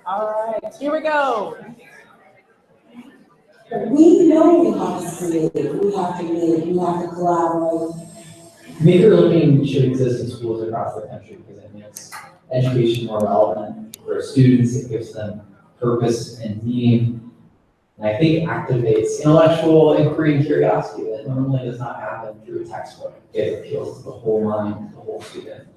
All right, here we go. We know we have to create, we have to make, we have to collaborate. Maker learning should exist in schools across the country because it makes education more relevant for students. It gives them purpose and meaning. And I think activates intellectual inquiry and curiosity that normally does not happen through a textbook. It appeals to the whole mind, the whole student.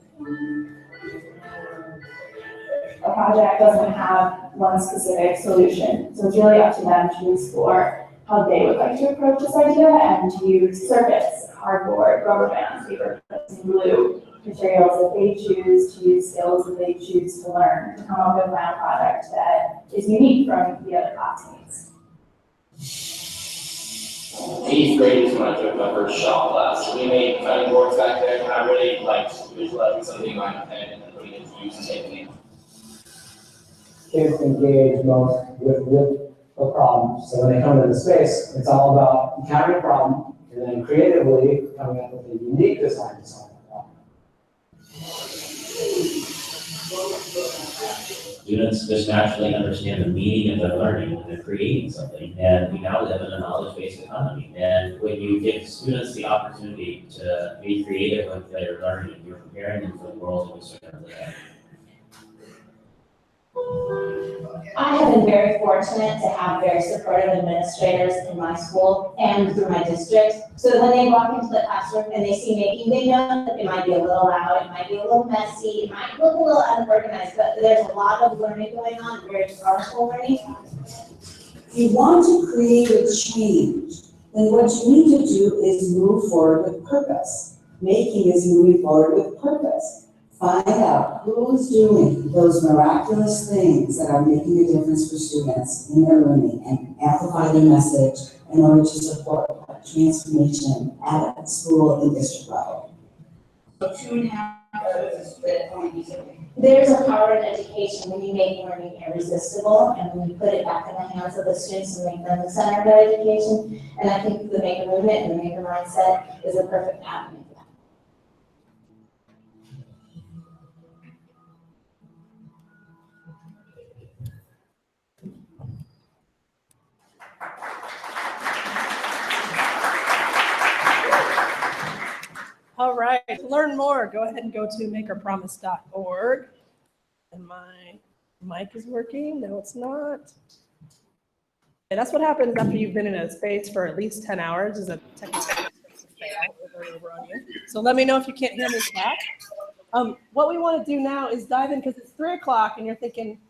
A project doesn't have one specific solution, so it's really up to them to explore how they would like to approach this idea and to use surface, cardboard, rubber bands, paper clips, and glue materials that they choose, to use skills that they choose to learn, to come up with a final product that is unique from the other classmates. 8th grade is when I took my first shop class. We made cutting boards back there, and I really liked visualizing something in my head and then putting it to use technique. Kids engage most with a problem. So when they come into the space, it's all about encountering a problem and then creatively coming up with a unique design to solve the problem. Students just naturally understand the meaning of their learning when they're creating something, and we now live in a knowledge-based economy. And when you give students the opportunity to be creative with their learning, you're preparing them for the world in which they're going to live. I have been very fortunate to have very supportive administrators in my school and through my district, so that when they walk into the classroom and they see making, they know that it might be a little loud, it might be a little messy, it might look a little unorganized, but there's a lot of learning going on, very powerful learning. If you want to create a change, then what you need to do is move forward with purpose. Making is moving forward with purpose. Find out who's doing those miraculous things that are making a difference for students in their learning and amplify their message in order to support transformation at a school and district level. So 2.5 is the point. There's a power in education when you make learning irresistible and when you put it back in the hands of the students and make them the center of their education. And I think the maker movement and the maker mindset is a perfect avenue. All right, to learn more, go ahead and go to makerpromise.org. And my mic is working. No, it's not. And that's what happens after you've been in a space for at least 10 hours, is a technical fail over on you. So let me know if you can't hear me back. What we want to do now is dive in, because it's 3 o'clock and you're thinking,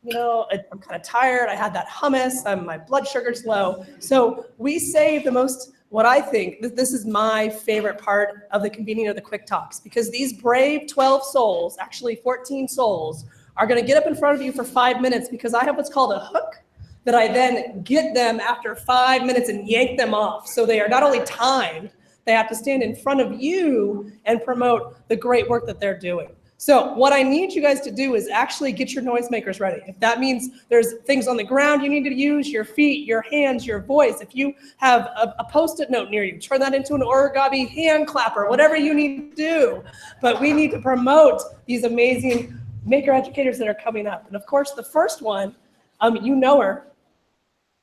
you know, I'm kind of tired. I had that hummus. My blood sugar's low. So we save the most, what I think, this is my favorite part of the convening of the quick talks, because these brave 12 souls, actually 14 souls, are going to get up in front of you for 5 minutes, because I have what's called a hook that I then get them after 5 minutes and yank them off. So they are not only timed, they have to stand in front of you and promote the great work that they're doing. So what I need you guys to do is actually get your noisemakers ready. If that means there's things on the ground you need to use, your feet, your hands, your voice. If you have a Post-it note near you, turn that into an origami hand clapper, whatever you need to do. But we need to promote these amazing maker educators that are coming up. And of course, the first one, you know her.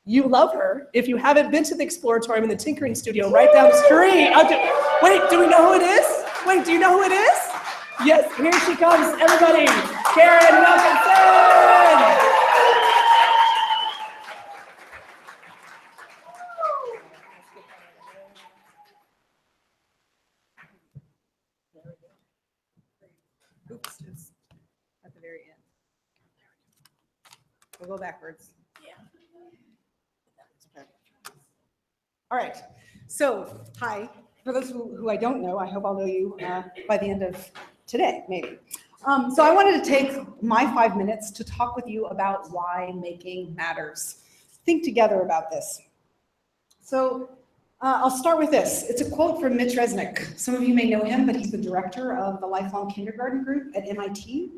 You love her. If you haven't been to the Exploratorium in the Tinkering Studio right down the street. Wait, do we know who it is? Wait, do you know who it is? Yes, here she comes, everybody. Karen Wilkinson. Oops, it's at the very end. We'll go backwards. Yeah. All right, so hi. For those who I don't know, I hope I'll know you by the end of today, maybe. So I wanted to take my 5 minutes to talk with you about why making matters. Think together about this. So I'll start with this. It's a quote from Mitch Resnick. Some of you may know him, but he's the director of the Lifelong Kindergarten Group at MIT.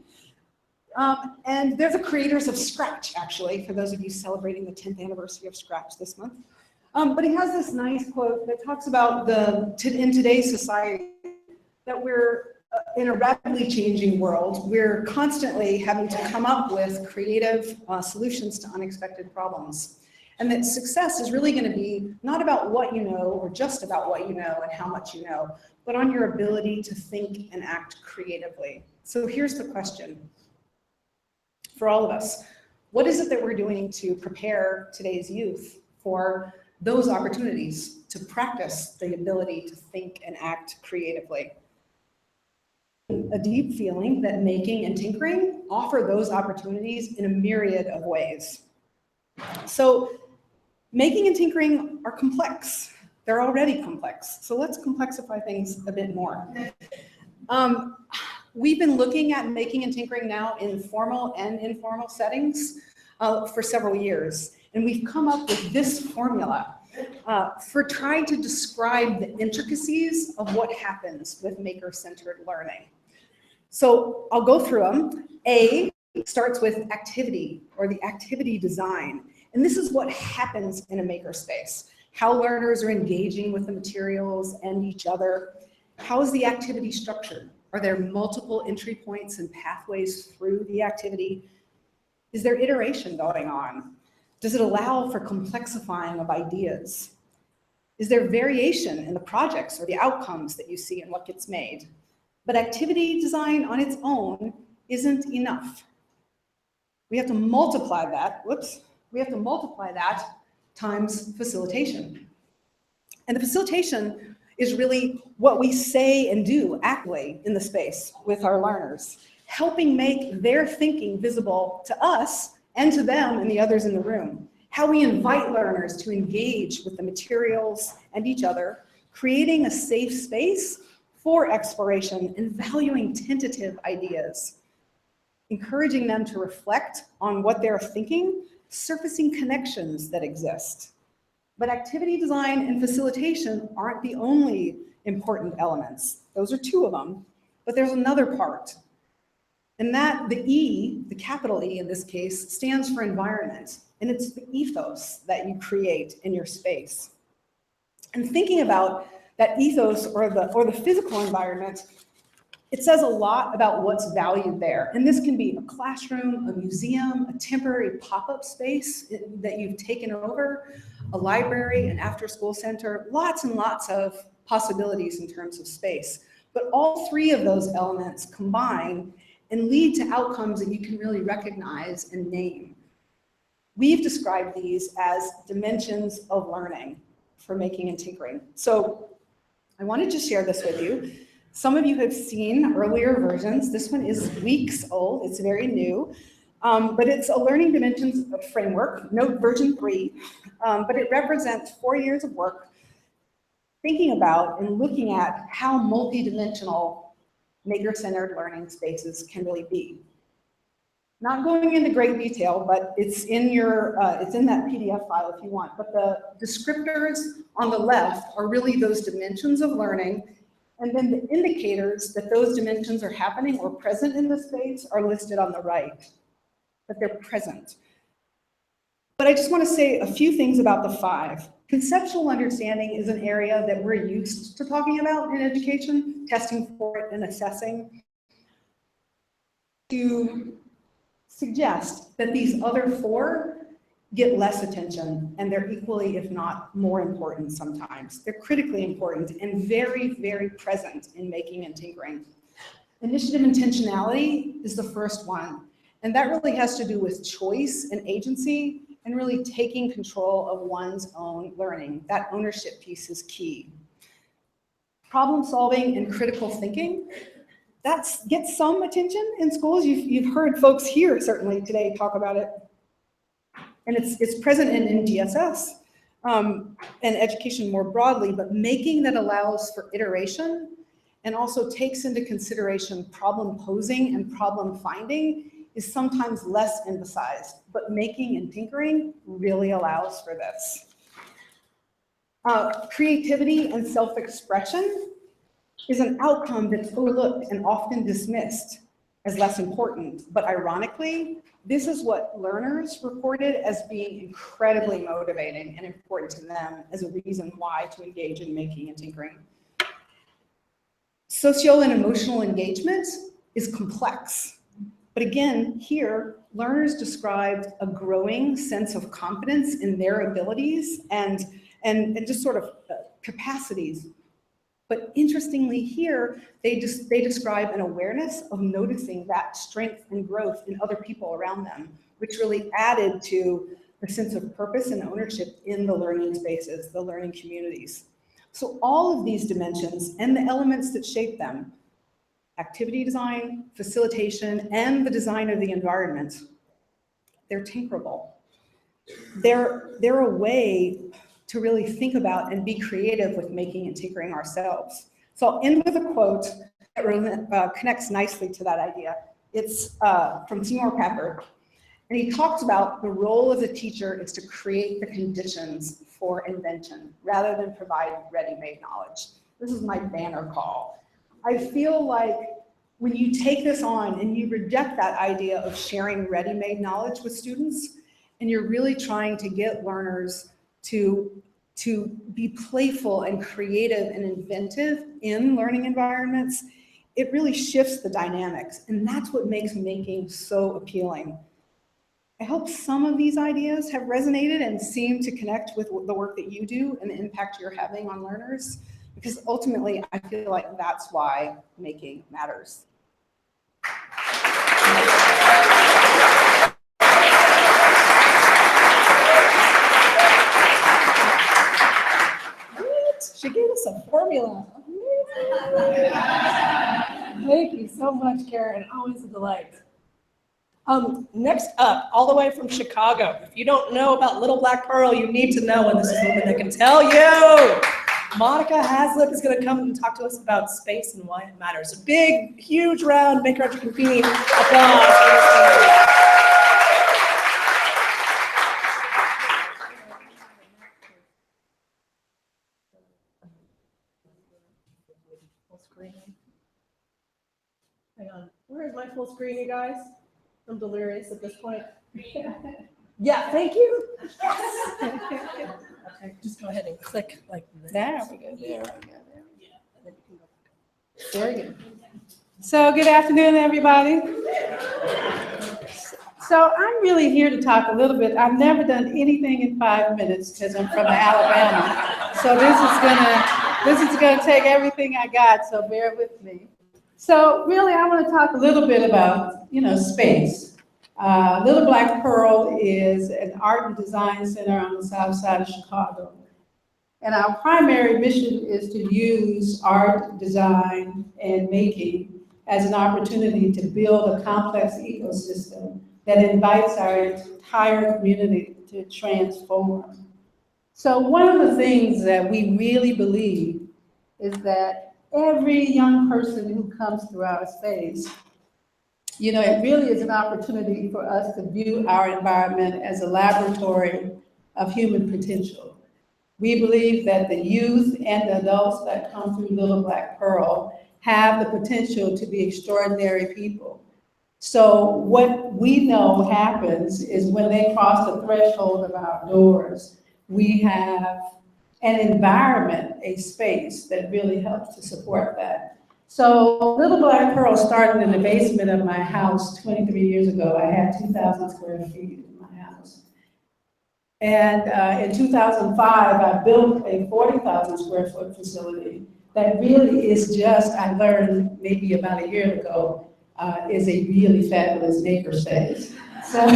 And they're the creators of Scratch, actually, for those of you celebrating the 10th anniversary of Scratch this month. But he has this nice quote that talks about in today's society that we're in a rapidly changing world, we're constantly having to come up with creative solutions to unexpected problems. And that success is really going to be not about what you know or just about what you know and how much you know, but on your ability to think and act creatively. So here's the question for all of us. What is it that we're doing to prepare today's youth for those opportunities to practice the ability to think and act creatively? A deep feeling that making and tinkering offer those opportunities in a myriad of ways. So making and tinkering are complex. They're already complex. So let's complexify things a bit more. We've been looking at making and tinkering now in formal and informal settings for several years. And we've come up with this formula for trying to describe the intricacies of what happens with maker-centered learning. So I'll go through them. A starts with activity or the activity design. And this is what happens in a makerspace. How learners are engaging with the materials and each other. How is the activity structured? Are there multiple entry points and pathways through the activity? Is there iteration going on? Does it allow for complexifying of ideas? Is there variation in the projects or the outcomes that you see in what gets made? But activity design on its own isn't enough. We have to multiply that, times facilitation. And the facilitation is really what we say and do actively in the space with our learners, helping make their thinking visible to us and to them and the others in the room. How we invite learners to engage with the materials and each other, creating a safe space for exploration and valuing tentative ideas, encouraging them to reflect on what they're thinking, surfacing connections that exist. But activity design and facilitation aren't the only important elements. Those are two of them, but there's another part. And that, the E, the capital E in this case, stands for environment. And it's the ethos that you create in your space. And thinking about that ethos or the physical environment, it says a lot about what's valued there. And this can be a classroom, a museum, a temporary pop-up space that you've taken over, a library, an after-school center, lots and lots of possibilities in terms of space. But all three of those elements combine and lead to outcomes that you can really recognize and name. We've described these as dimensions of learning for making and tinkering. So I wanted to share this with you. Some of you have seen earlier versions. This one is weeks old. It's very new, but it's a learning dimensions framework, note version 3, but it represents 4 years of work thinking about and looking at how multidimensional maker-centered learning spaces can really be. Not going into great detail, but it's in your, it's in that PDF file if you want. But the descriptors on the left are really those dimensions of learning, and then the indicators that those dimensions are happening or present in the space are listed on the right, but they're present. But I just want to say a few things about the 5. Conceptual understanding is an area that we're used to talking about in education, testing for it and assessing. To suggest that these other 4 get less attention, and they're equally, if not more important sometimes. They're critically important and very, very present in making and tinkering. Initiative intentionality is the first one, and that really has to do with choice and agency and really taking control of one's own learning. That ownership piece is key. Problem solving and critical thinking, that gets some attention in schools. You've heard folks here certainly today talk about it. And it's present in DSS and education more broadly, but making that allows for iteration and also takes into consideration problem posing and problem finding is sometimes less emphasized, but making and tinkering really allows for this. Creativity and self-expression is an outcome that's overlooked and often dismissed as less important. But ironically, this is what learners reported as being incredibly motivating and important to them as a reason why to engage in making and tinkering. Social and emotional engagement is complex. But again, here, learners described a growing sense of confidence in their abilities and just sort of capacities. But interestingly here, they describe an awareness of noticing that strength and growth in other people around them, which really added to the sense of purpose and ownership in the learning spaces, the learning communities. So all of these dimensions and the elements that shape them, activity design, facilitation, and the design of the environment, they're tinkerable. They're a way to really think about and be creative with making and tinkering ourselves. So I'll end with a quote that connects nicely to that idea. It's from Seymour Papert, and he talks about the role of the teacher is to create the conditions for invention rather than provide ready-made knowledge. This is my banner call. I feel like when you take this on and you reject that idea of sharing ready-made knowledge with students, and you're really trying to get learners to be playful and creative and inventive in learning environments, it really shifts the dynamics. And that's what makes making so appealing. I hope some of these ideas have resonated and seem to connect with the work that you do and the impact you're having on learners, because ultimately I feel like that's why making matters. She gave us a formula. Thank you so much, Karen. Always a delight. Next up, all the way from Chicago. If you don't know about Little Black Pearl, you need to know, and this is a woman that can tell you. Monica Haslip is going to come and talk to us about space and why it matters. A big, huge round, make her convene. Applause. Hang on, where is my full screen, you guys? I'm delirious at this point. Yeah, thank you. Okay, just go ahead and click like this. There we go, there we go. Very good. So good afternoon, everybody. So I'm really here to talk a little bit. I've never done anything in 5 minutes because I'm from Alabama. So this is gonna take everything I got, so bear with me. So really, I want to talk a little bit about, space. Little Black Pearl is an art and design center on the south side of Chicago. And our primary mission is to use art, design, and making as an opportunity to build a complex ecosystem that invites our entire community to transform. So one of the things that we really believe is that every young person who comes through our space, it really is an opportunity for us to view our environment as a laboratory of human potential. We believe that the youth and the adults that come through Little Black Pearl have the potential to be extraordinary people. So what we know happens is when they cross the threshold of our doors, we have an environment, a space that really helps to support that. So Little Black Pearl started in the basement of my house 23 years ago. I had 2,000 square feet in my house. And in 2005, I built a 40,000 square foot facility that really is just, I learned maybe about a year ago, is a really fabulous makerspace. So,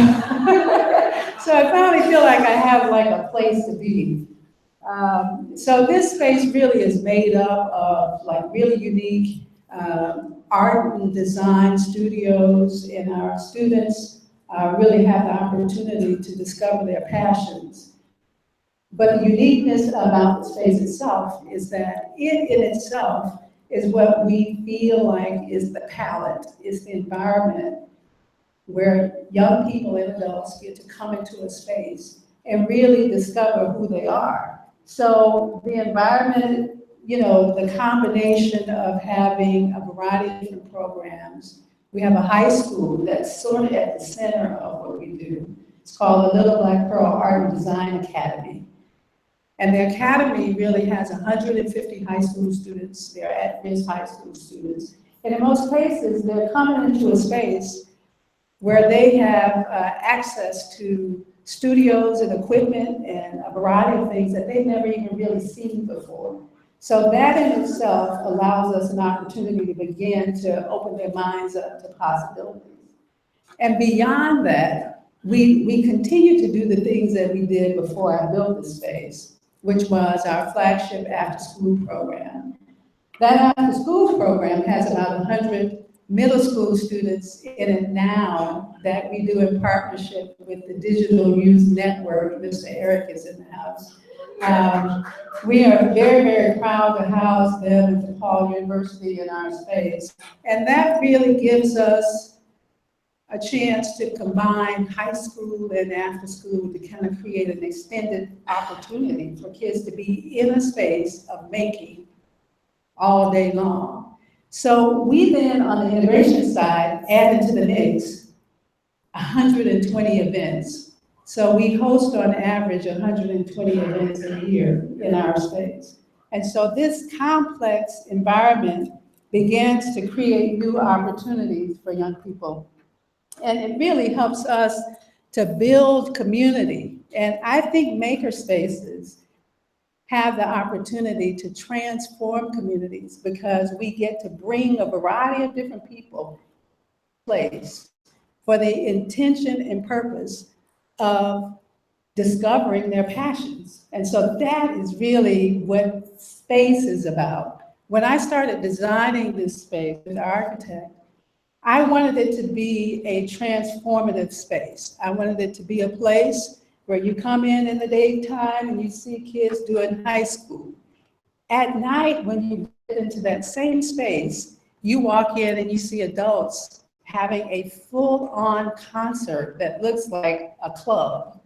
so I finally feel like I have like a place to be. So this space really is made up of like really unique art and design studios, and our students really have the opportunity to discover their passions. But the uniqueness about the space itself is that it in itself is what we feel like is the palette, is the environment where young people and adults get to come into a space and really discover who they are. So the environment, the combination of having a variety of different programs. We have a high school that's sort of at the center of what we do. It's called the Little Black Pearl Art and Design Academy. And the academy really has 150 high school students. They're at-risk high school students. And in most cases, they're coming into a space where they have access to studios and equipment and a variety of things that they've never even really seen before. So that in itself allows us an opportunity to begin to open their minds up to possibilities. And beyond that, we continue to do the things that we did before I built the space, which was our flagship after-school program. That after-school program has about 100 middle school students in it now that we do in partnership with the Digital Youth Network. Mr. Eric is in the house. We are very, very proud to house them at DePaul University in our space. And that really gives us a chance to combine high school and after school to kind of create an extended opportunity for kids to be in a space of making all day long. So we then, on the integration side, added to the mix 120 events. So we host on average 120 events a year in our space. And so this complex environment begins to create new opportunities for young people. And it really helps us to build community. And I think maker spaces have the opportunity to transform communities because we get to bring a variety of different people to place for the intention and purpose of discovering their passions. And so that is really what space is about. When I started designing this space with the architect, I wanted it to be a transformative space. I wanted it to be a place where you come in the daytime and you see kids doing high school. At night, when you get into that same space, you walk in and you see adults having a full-on concert that looks like a club.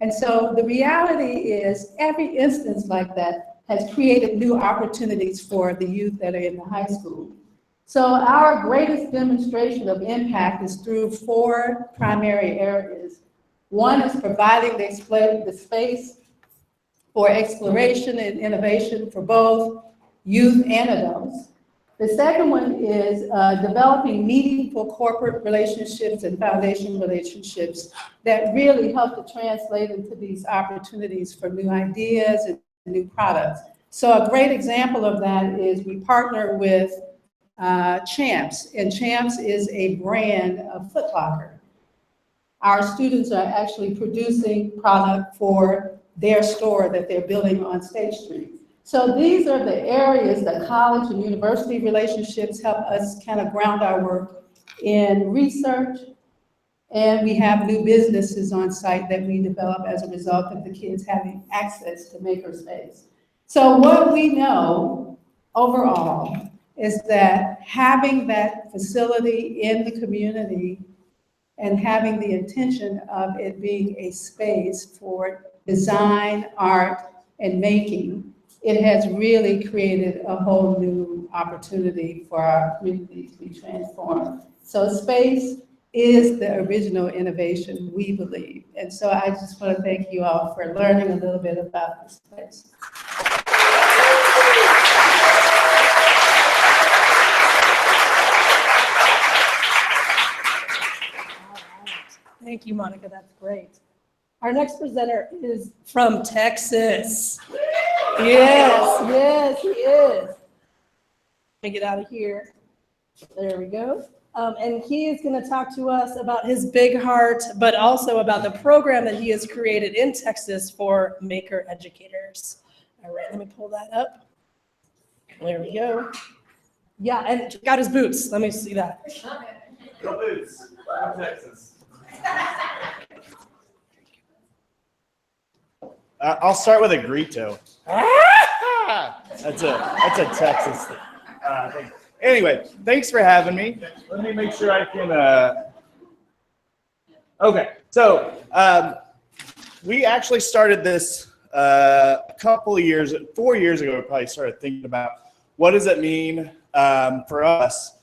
And so the reality is every instance like that has created new opportunities for the youth that are in the high school. So our greatest demonstration of impact is through 4 primary areas. One is providing the space for exploration and innovation for both youth and adults. The second one is developing meaningful corporate relationships and foundation relationships that really help to translate into these opportunities for new ideas and new products. So a great example of that is we partner with Champs, and Champs is a brand of Foot Locker. Our students are actually producing product for their store that they're building on State Street. So these are the areas that college and university relationships help us kind of ground our work in research, and we have new businesses on site that we develop as a result of the kids having access to makerspace. So what we know overall is that having that facility in the community and having the intention of it being a space for design, art, and making, it has really created a whole new opportunity for our community to be transformed. So space is the original innovation, we believe. And so I just want to thank you all for learning a little bit about this space. Thank you, Monica. That's great. Our next presenter is from Texas. Yes, he is. Let me get out of here. There we go. And he is going to talk to us about his big heart, but also about the program that he has created in Texas for maker educators. All right, let me pull that up. There we go. Yeah, and got his boots. Let me see that. Go boots. Go Texas. I'll start with a grito. That's a Texas thing. Anyway, thanks for having me. Let me make sure I can. Okay, so we actually started this a couple of years, 4 years ago. We probably started thinking about what does it mean for us,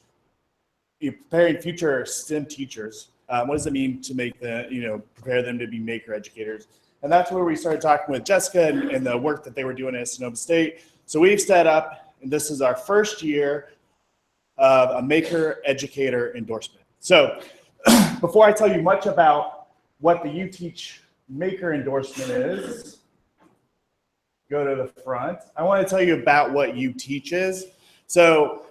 preparing future STEM teachers. What does it mean to make prepare them to be maker educators? And that's where we started talking with Jessica and the work that they were doing at Sonoma State. So we've set up, and this is our first year of a Maker Educator endorsement. So before I tell you much about what the You Teach Maker endorsement is, go to the front. I want to tell you about what You Teach is. So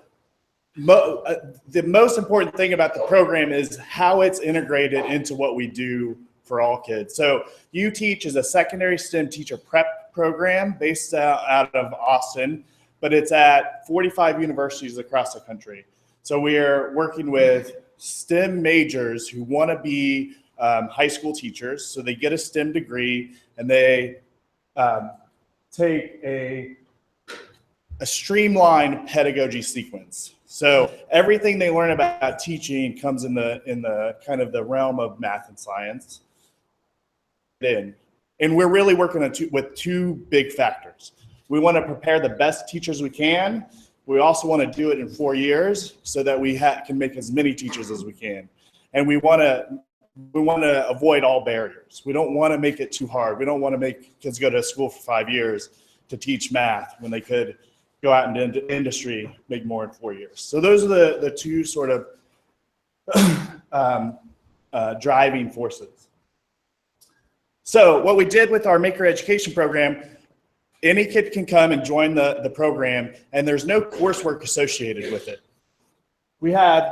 the most important thing about the program is how it's integrated into what we do for all kids. So You Teach is a secondary STEM teacher prep program based out of Austin, but it's at 45 universities across the country. So we are working with STEM majors who want to be high school teachers. So they get a STEM degree and they take a streamlined pedagogy sequence. So everything they learn about teaching comes in the kind of the realm of math and science. And we're really working with two big factors. We want to prepare the best teachers we can. We also want to do it in 4 years so that we can make as many teachers as we can. And we want to avoid all barriers. We don't want to make it too hard. We don't want to make kids go to school for 5 years to teach math when they could go out into industry, make more in 4 years. So those are the two sort of driving forces. So what we did with our Maker Education program, any kid can come and join the program, and there's no coursework associated with it. We had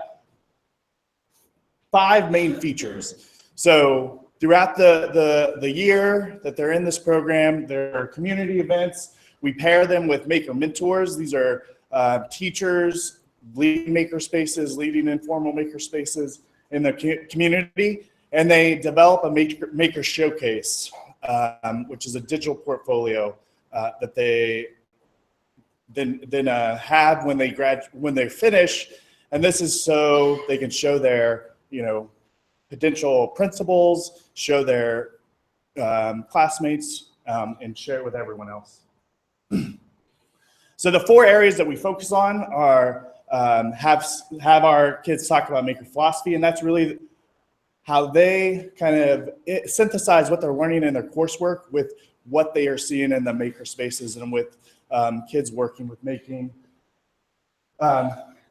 5 main features. So throughout the year that they're in this program, there are community events. We pair them with maker mentors. These are teachers leading maker spaces, leading informal maker spaces in the community, and they develop a maker showcase, which is a digital portfolio that they then have when they finish, and this is so they can show their potential principals, show their classmates, and share it with everyone else. So the 4 areas that we focus on are have our kids talk about maker philosophy, and that's really how they kind of synthesize what they're learning in their coursework with what they are seeing in the maker spaces and with kids working with making.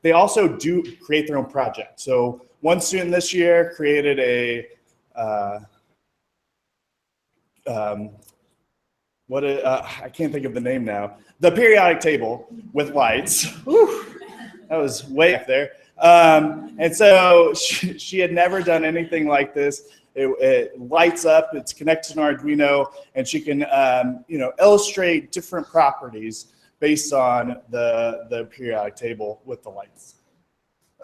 They also do create their own project. So one student this year created I can't think of the name now. The periodic table with lights. Whew, that was way up there. And so she had never done anything like this. It lights up, it's connected to an Arduino, and she can illustrate different properties based on the periodic table with the lights.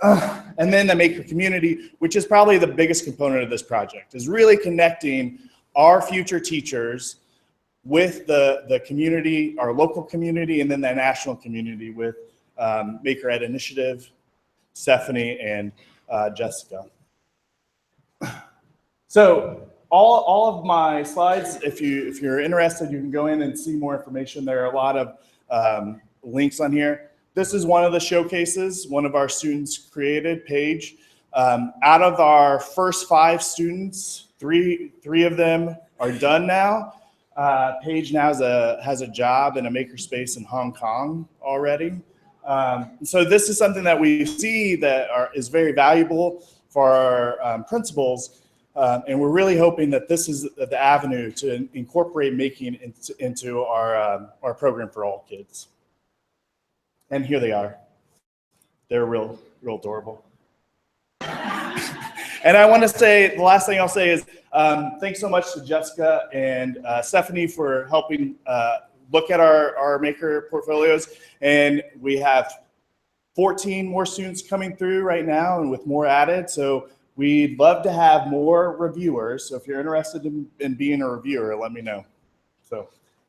And then the maker community, which is probably the biggest component of this project, is really connecting our future teachers with the community, our local community, and then the national community with Maker Ed Initiative, Stephanie, and Jessica. So all of my slides, if you're interested, you can go in and see more information. There are a lot of links on here. This is one of the showcases one of our students created, Paige. Out of our first 5 students, three of them are done now. Paige now has a job in a makerspace in Hong Kong already. So this is something that we see that is very valuable for our principals, and we're really hoping that this is the avenue to incorporate making into our program for all kids. And here they are. They're real adorable. And I want to say, the last thing I'll say is thanks so much to Jessica and Stephanie for helping look at our maker portfolios. And we have 14 more students coming through right now and with more added. So we'd love to have more reviewers. So if you're interested in being a reviewer, let me know. So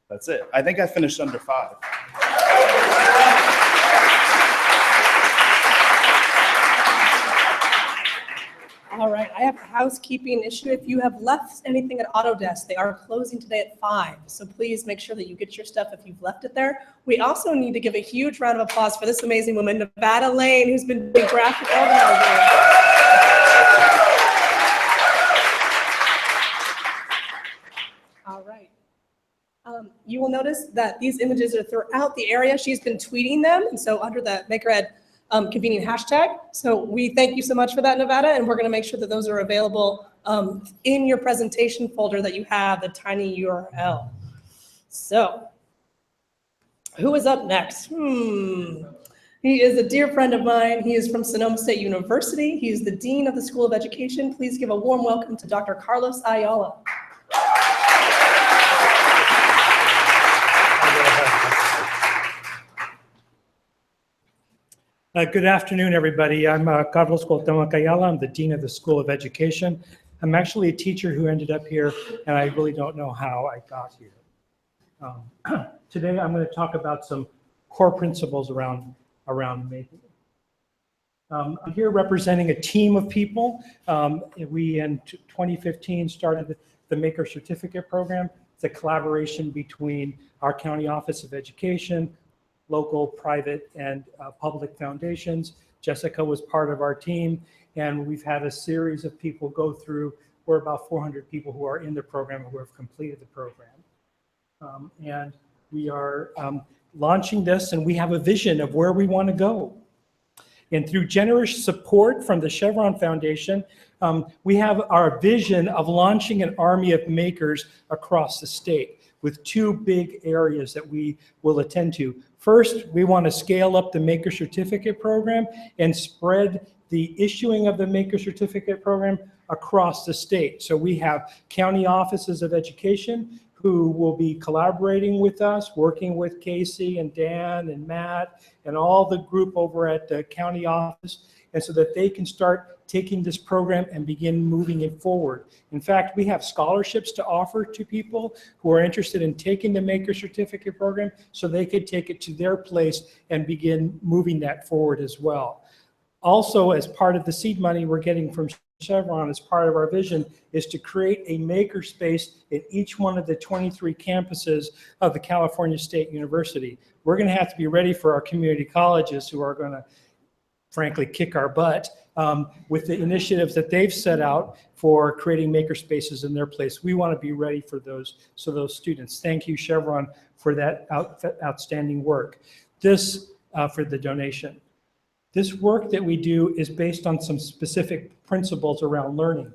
that's it. I think I finished under 5. All right, I have a housekeeping issue. If you have left anything at Autodesk, they are closing today at 5. So please make sure that you get your stuff if you've left it there. We also need to give a huge round of applause for this amazing woman, Nevada Lane, who's been doing graphic organizing. All right. notice that these images are throughout the area. She's been tweeting them, and so under the MakerEd convening hashtag. So we thank you so much for that, Nevada, and we're going to make sure that those are available in your presentation folder that you have, the tiny URL. So who is up next? He is a dear friend of mine. He is from Sonoma State University. He is the Dean of the School of Education. Please give a warm welcome to Dr. Carlos Ayala. Good afternoon, everybody. I'm Carlos Ayala. I'm the Dean of the School of Education. I'm actually a teacher who ended up here, and I really don't know how I got here. Today, I'm going to talk about some core principles around making. I'm here representing a team of people. We, in 2015, started the Maker Certificate Program. It's a collaboration between our County Office of Education, local, private, and public foundations. Jessica was part of our team, and we've had a series of people go through. We're about 400 people who are in the program and who have completed the program. And we are launching this, and we have a vision of where we want to go. And through generous support from the Chevron Foundation, we have our vision of launching an army of makers across the state with two big areas that we will attend to. First, we want to scale up the Maker Certificate Program and spread the issuing of the Maker Certificate Program across the state. So we have county offices of education who will be collaborating with us, working with Casey and Dan and Matt and all the group over at the county office, and so that they can start taking this program and begin moving it forward. In fact, we have scholarships to offer to people who are interested in taking the Maker Certificate Program so they could take it to their place and begin moving that forward as well. Also, as part of the seed money we're getting from Chevron, as part of our vision, is to create a maker space in each one of the 23 campuses of the California State University. We're going to have to be ready for our community colleges who are going to, frankly, kick our butt with the initiatives that they've set out for creating maker spaces in their place. We want to be ready for those, so those students. Thank you, Chevron, for that outstanding work. This, for the donation. This work that we do is based on some specific principles around learning.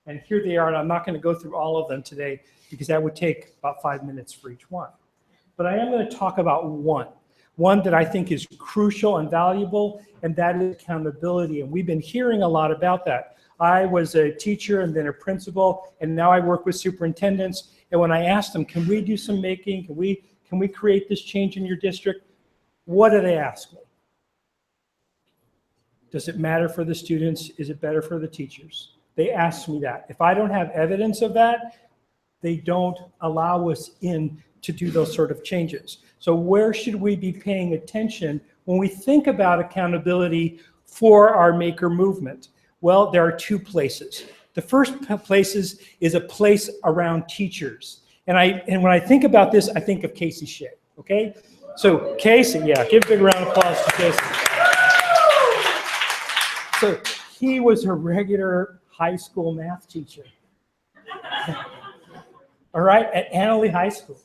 And here they are, and I'm not going to go through all of them today because that would take about 5 minutes for each one. But I am going to talk about one that I think is crucial and valuable, and that is accountability. And we've been hearing a lot about that. I was a teacher and then a principal, and now I work with superintendents. And when I asked them, can we do some making? Can we create this change in your district? What do they ask me? Does it matter for the students? Is it better for the teachers? They ask me that. If I don't have evidence of that, they don't allow us in to do those sort of changes. So where should we be paying attention when we think about accountability for our maker movement? Well, there are two places. The first place is a place around teachers. And when I think about this, I think of Casey Shea, okay? So Casey, yeah, give a big round of applause to Casey. So he was a regular high school math teacher, all right, at Annalee High School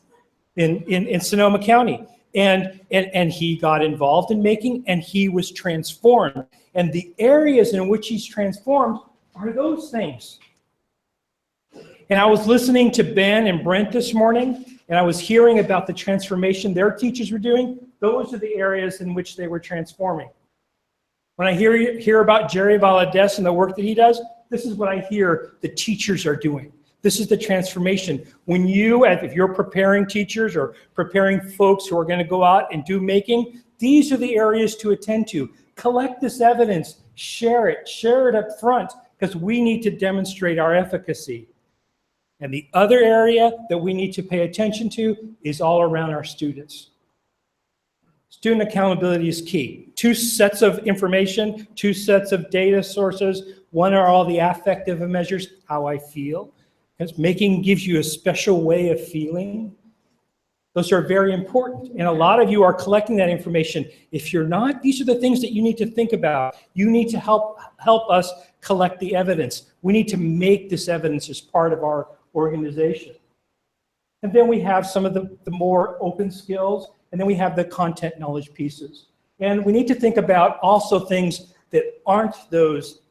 in Sonoma County. And he got involved in making, and he was transformed. And the areas in which he's transformed are those things. And I was listening to Ben and Brent this morning, and I was hearing about the transformation their teachers were doing. Those are the areas in which they were transforming. When I hear about Jerry Valadez and the work that he does, this is what I hear the teachers are doing. This is the transformation. When you, if you're preparing teachers or preparing folks who are going to go out and do making, these are the areas to attend to. Collect this evidence, share it up front, because we need to demonstrate our efficacy. And the other area that we need to pay attention to is all around our students. Student accountability is key. 2 sets of information, 2 sets of data sources. One are all the affective measures, how I feel. Because making gives you a special way of feeling. Those are very important. And a lot of you are collecting that information. If you're not, these are the things that you need to think about. You need to help us collect the evidence. We need to make this evidence as part of our organization. And then we have some of the more open skills, and then we have the content knowledge pieces. And we need to think about also things that aren't those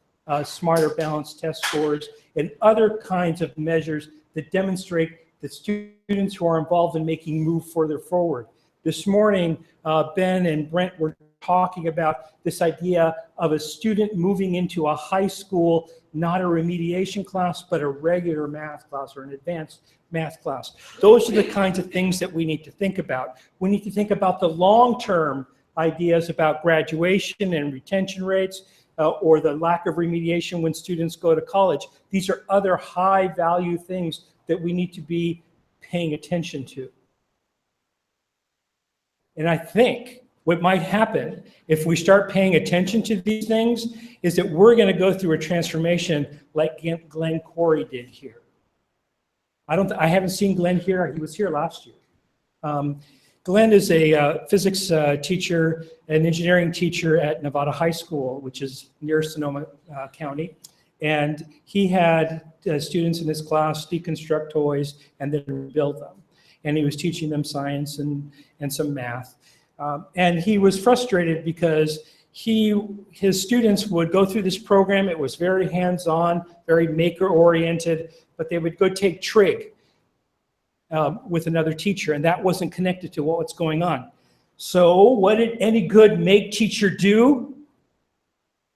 smarter balanced test scores and other kinds of measures that demonstrate that students who are involved in making move further forward. This morning, Ben and Brent were talking about this idea of a student moving into a high school, not a remediation class, but a regular math class or an advanced math class. Those are the kinds of things that we need to think about. We need to think about the long-term ideas about graduation and retention rates, or the lack of remediation when students go to college. These are other high-value things that we need to be paying attention to. And I think what might happen if we start paying attention to these things is that we're going to go through a transformation like Glenn Corey did here. I haven't seen Glenn here. He was here last year. Glenn is a physics teacher, an engineering teacher at Nevada High School, which is near Sonoma County. And he had students in his class deconstruct toys and then rebuild them. And he was teaching them science and some math. And he was frustrated because his students would go through this program. It was very hands-on, very maker-oriented, but they would go take trig with another teacher, and that wasn't connected to what's going on. So what did any good make teacher do?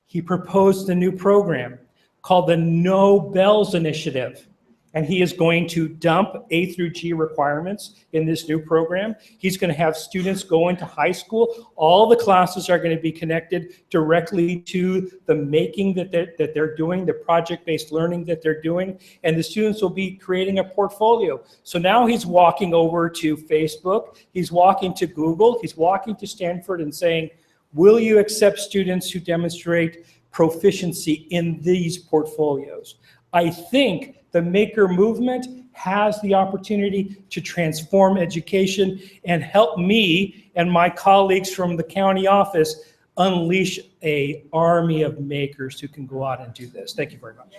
He proposed a new program called the No Bells Initiative. And he is going to dump A through G requirements in this new program. He's going to have students go into high school. All the classes are going to be connected directly to the making that they're doing, the project-based learning that they're doing, and the students will be creating a portfolio. So now he's walking over to Facebook, he's walking to Google, he's walking to Stanford and saying, will you accept students who demonstrate proficiency in these portfolios? I think the maker movement has the opportunity to transform education and help me and my colleagues from the county office unleash an army of makers who can go out and do this. Thank you very much.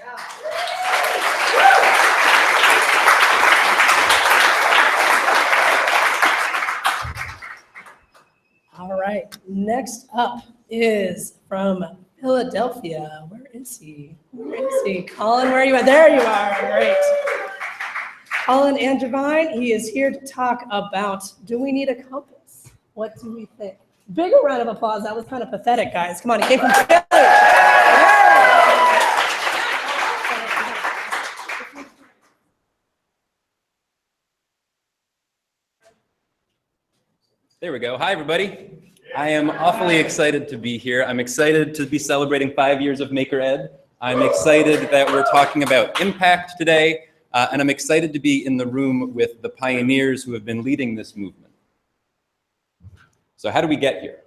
All right, next up is from Philadelphia. Where is he? Where is he? Colin, where are you at? There you are. Great. Colin and Javine, he is here to talk about, do we need a compass? What do we think? Bigger round of applause. That was kind of pathetic, guys. Come on, he came from Philly. There we go. Hi, everybody. I am awfully excited to be here. I'm excited to be celebrating 5 years of Maker Ed. I'm excited that we're talking about impact today, and I'm excited to be in the room with the pioneers who have been leading this movement. So how do we get here?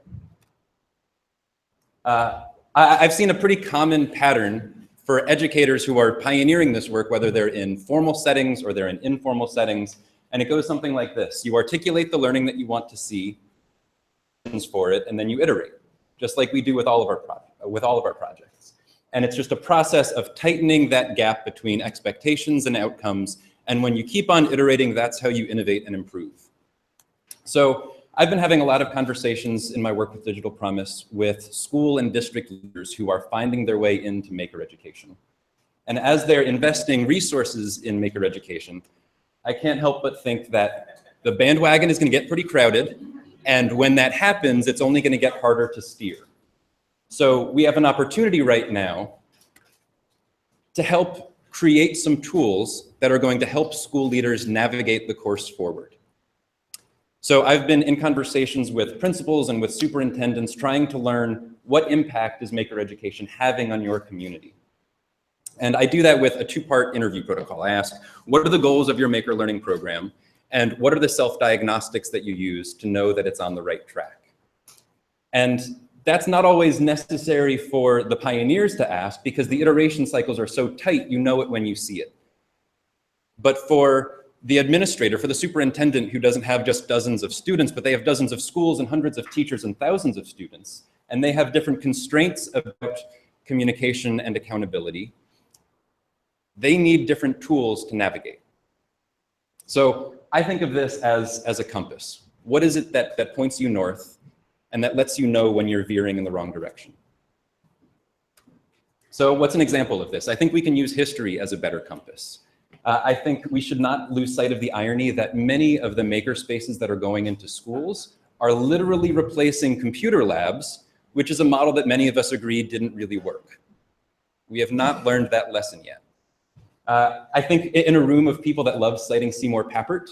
I've seen a pretty common pattern for educators who are pioneering this work, whether they're in formal settings or they're in informal settings, and it goes something like this. You articulate the learning that you want to see for it, and then you iterate, just like we do with all of our projects. And it's just a process of tightening that gap between expectations and outcomes. And when you keep on iterating, that's how you innovate and improve. So I've been having a lot of conversations in my work with Digital Promise with school and district leaders who are finding their way into Maker Education. And as they're investing resources in Maker Education, I can't help but think that the bandwagon is going to get pretty crowded. And when that happens, it's only going to get harder to steer. So we have an opportunity right now to help create some tools that are going to help school leaders navigate the course forward. So I've been in conversations with principals and with superintendents trying to learn what impact is Maker Education having on your community. And I do that with a two-part interview protocol. I ask, what are the goals of your Maker Learning program? And what are the self-diagnostics that you use to know that it's on the right track? And that's not always necessary for the pioneers to ask because the iteration cycles are so tight, you know it when you see it. But for the administrator, for the superintendent who doesn't have just dozens of students, but they have dozens of schools and hundreds of teachers and thousands of students, and they have different constraints about communication and accountability, they need different tools to navigate. So I think of this as a compass. What is it that points you north and that lets you know when you're veering in the wrong direction? So what's an example of this? I think we can use history as a better compass. I think we should not lose sight of the irony that many of the maker spaces that are going into schools are literally replacing computer labs, which is a model that many of us agreed didn't really work. We have not learned that lesson yet. I think in a room of people that love citing Seymour Papert,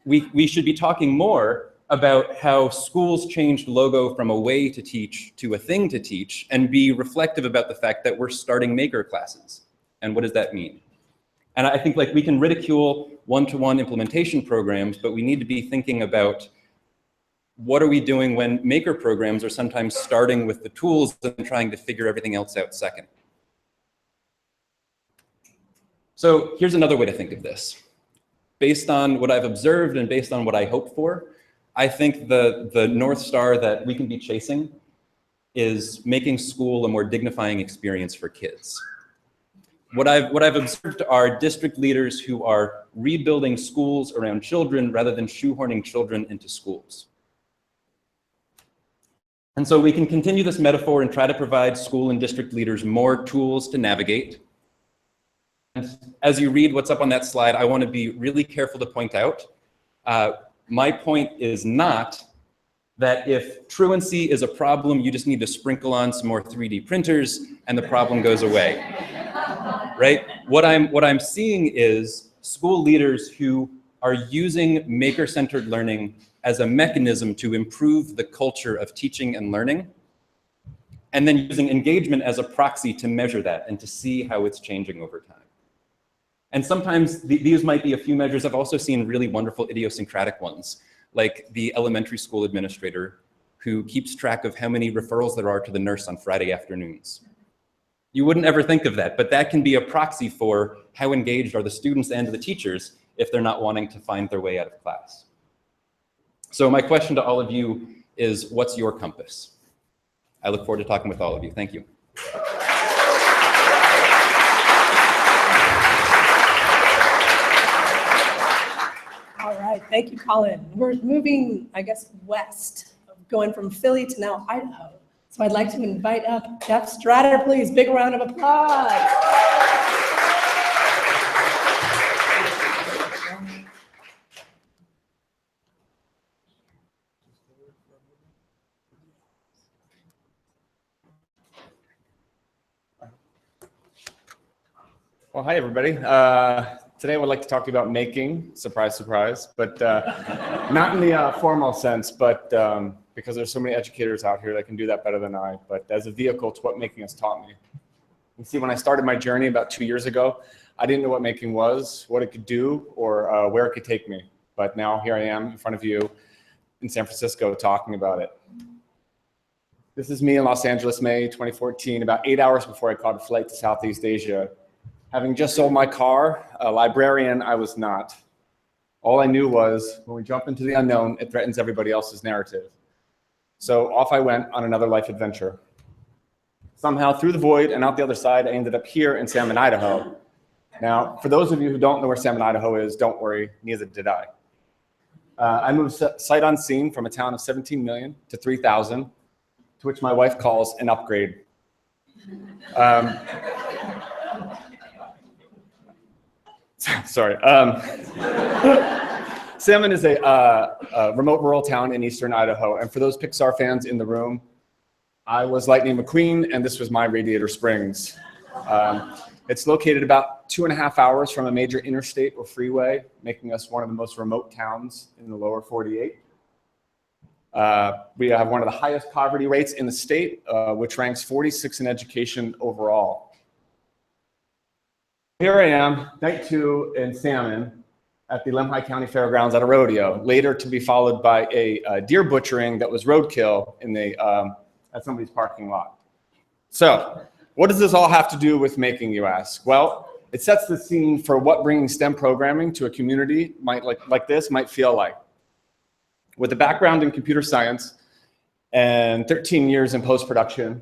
we should be talking more about how schools changed logo from a way to teach to a thing to teach, and be reflective about the fact that we're starting maker classes. And what does that mean? And I think like we can ridicule one-to-one implementation programs, but we need to be thinking about what are we doing when maker programs are sometimes starting with the tools and trying to figure everything else out second. So here's another way to think of this. Based on what I've observed and based on what I hope for, I think the North Star that we can be chasing is making school a more dignifying experience for kids. What I've observed are district leaders who are rebuilding schools around children rather than shoehorning children into schools. And so we can continue this metaphor and try to provide school and district leaders more tools to navigate. And as you read what's up on that slide, I want to be really careful to point out, my point is not that if truancy is a problem, you just need to sprinkle on some more 3D printers and the problem goes away, right? What I'm seeing is school leaders who are using maker-centered learning as a mechanism to improve the culture of teaching and learning, and then using engagement as a proxy to measure that and to see how it's changing over time. And sometimes these might be a few measures. I've also seen really wonderful idiosyncratic ones, like the elementary school administrator who keeps track of how many referrals there are to the nurse on Friday afternoons. You wouldn't ever think of that, but that can be a proxy for how engaged are the students and the teachers if they're not wanting to find their way out of class. So my question to all of you is, what's your compass? I look forward to talking with all of you. Thank you. All right, thank you, Colin. We're moving, I guess, west, going from Philly to now Idaho. So I'd like to invite up Jeff Strata, please. Big round of applause. Well, hi, everybody. Today I would like to talk to you about making, surprise, surprise, but not in the formal sense, but because there's so many educators out here that can do that better than I, but as a vehicle to what making has taught me. You see, when I started my journey about 2 years ago, I didn't know what making was, what it could do, or where it could take me. But now here I am in front of you in San Francisco talking about it. This is me in Los Angeles, May 2014, about 8 hours before I caught a flight to Southeast Asia. Having just sold my car, a librarian I was not. All I knew was when we jump into the unknown, it threatens everybody else's narrative. So off I went on another life adventure. Somehow through the void and out the other side, I ended up here in Salmon, Idaho. Now, for those of you who don't know where Salmon, Idaho is, don't worry, neither did I. I moved sight unseen from a town of 17 million to 3,000, to which my wife calls an upgrade. Sorry. Salmon is a remote rural town in eastern Idaho. And for those Pixar fans in the room, I was Lightning McQueen, and this was my Radiator Springs. It's located about 2.5 hours from a major interstate or freeway, making us one of the most remote towns in the lower 48. We have one of the highest poverty rates in the state, which ranks 46 in education overall. Here I am, night 2 in Salmon at the Lemhi County Fairgrounds at a rodeo, later to be followed by a deer butchering that was roadkill in the, at somebody's parking lot. So what does this all have to do with making, you ask? Well, it sets the scene for what bringing STEM programming to a community like this might feel like. With a background in computer science and 13 years in post-production,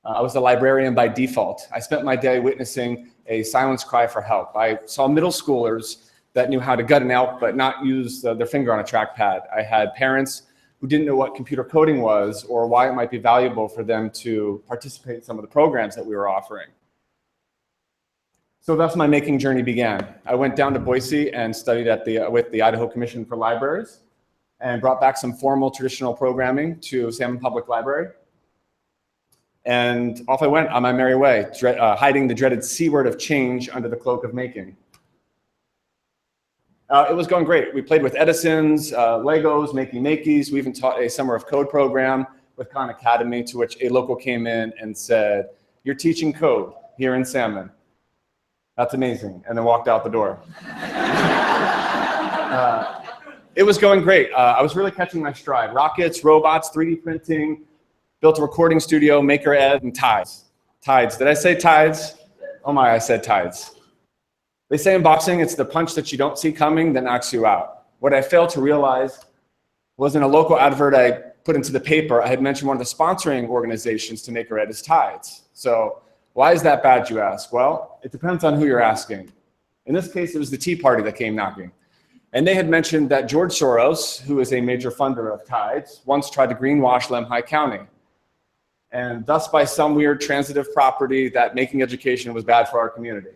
I was a librarian by default. I spent my day witnessing a silence cry for help. I saw middle schoolers that knew how to gut an elk but not use their finger on a trackpad. I had parents who didn't know what computer coding was or why it might be valuable for them to participate in some of the programs that we were offering. So thus my making journey began. I went down to Boise and studied with the Idaho Commission for Libraries and brought back some formal traditional programming to Salmon Public Library. And off I went on my merry way, hiding the dreaded C word of change under the cloak of making. It was going great. We played with Edisons, Legos, making Makeys. We even taught a summer of code program with Khan Academy, to which a local came in and said, "You're teaching code here in Salmon. That's amazing," and then walked out the door. It was going great. I was really catching my stride. Rockets, robots, 3D printing, built a recording studio, Maker Ed, and tides. Tides. Did I say tides? Oh my, I said tides. They say in boxing, it's the punch that you don't see coming that knocks you out. What I failed to realize was in a local advert I put into the paper, I had mentioned one of the sponsoring organizations to Maker Ed is Tides. So why is that bad, you ask? Well, it depends on who you're asking. In this case, it was the Tea Party that came knocking. And they had mentioned that George Soros, who is a major funder of Tides, once tried to greenwash Lemhi County. And thus, by some weird transitive property, that making education was bad for our community.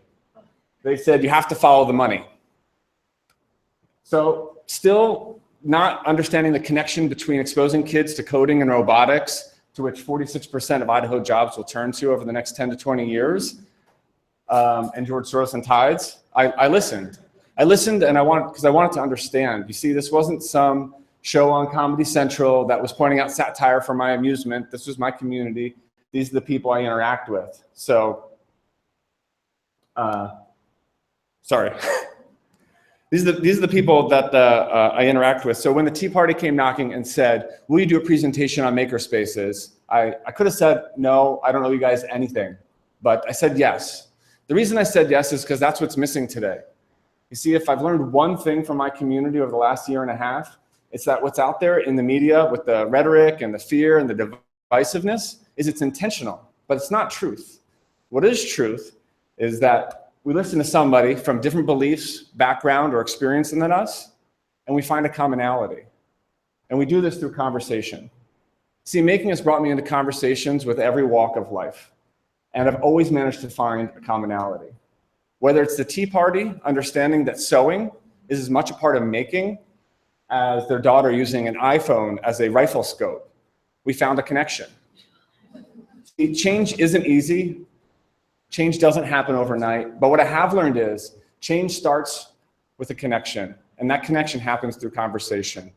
They said, you have to follow the money. So still not understanding the connection between exposing kids to coding and robotics, to which 46% of Idaho jobs will turn to over the next 10 to 20 years, and George Soros and Tides, I listened. I listened and because I wanted to understand. You see, this wasn't some show on Comedy Central that was pointing out satire for my amusement. This was my community. These are the people I interact with. So, sorry. These are the people that I interact with. So when the Tea Party came knocking and said, will you do a presentation on makerspaces? I could have said, no, I don't know you guys anything. But I said yes. The reason I said yes is because that's what's missing today. You see, if I've learned one thing from my community over the last year and a half, it's that what's out there in the media with the rhetoric and the fear and the divisiveness is it's intentional, but it's not truth. What is truth is that we listen to somebody from different beliefs, background, or experience than us, and we find a commonality. And we do this through conversation. See, making has brought me into conversations with every walk of life, and I've always managed to find a commonality. Whether it's the Tea Party, understanding that sewing is as much a part of making as their daughter using an iPhone as a rifle scope, we found a connection. See, change isn't easy. Change doesn't happen overnight. But what I have learned is change starts with a connection, and that connection happens through conversation.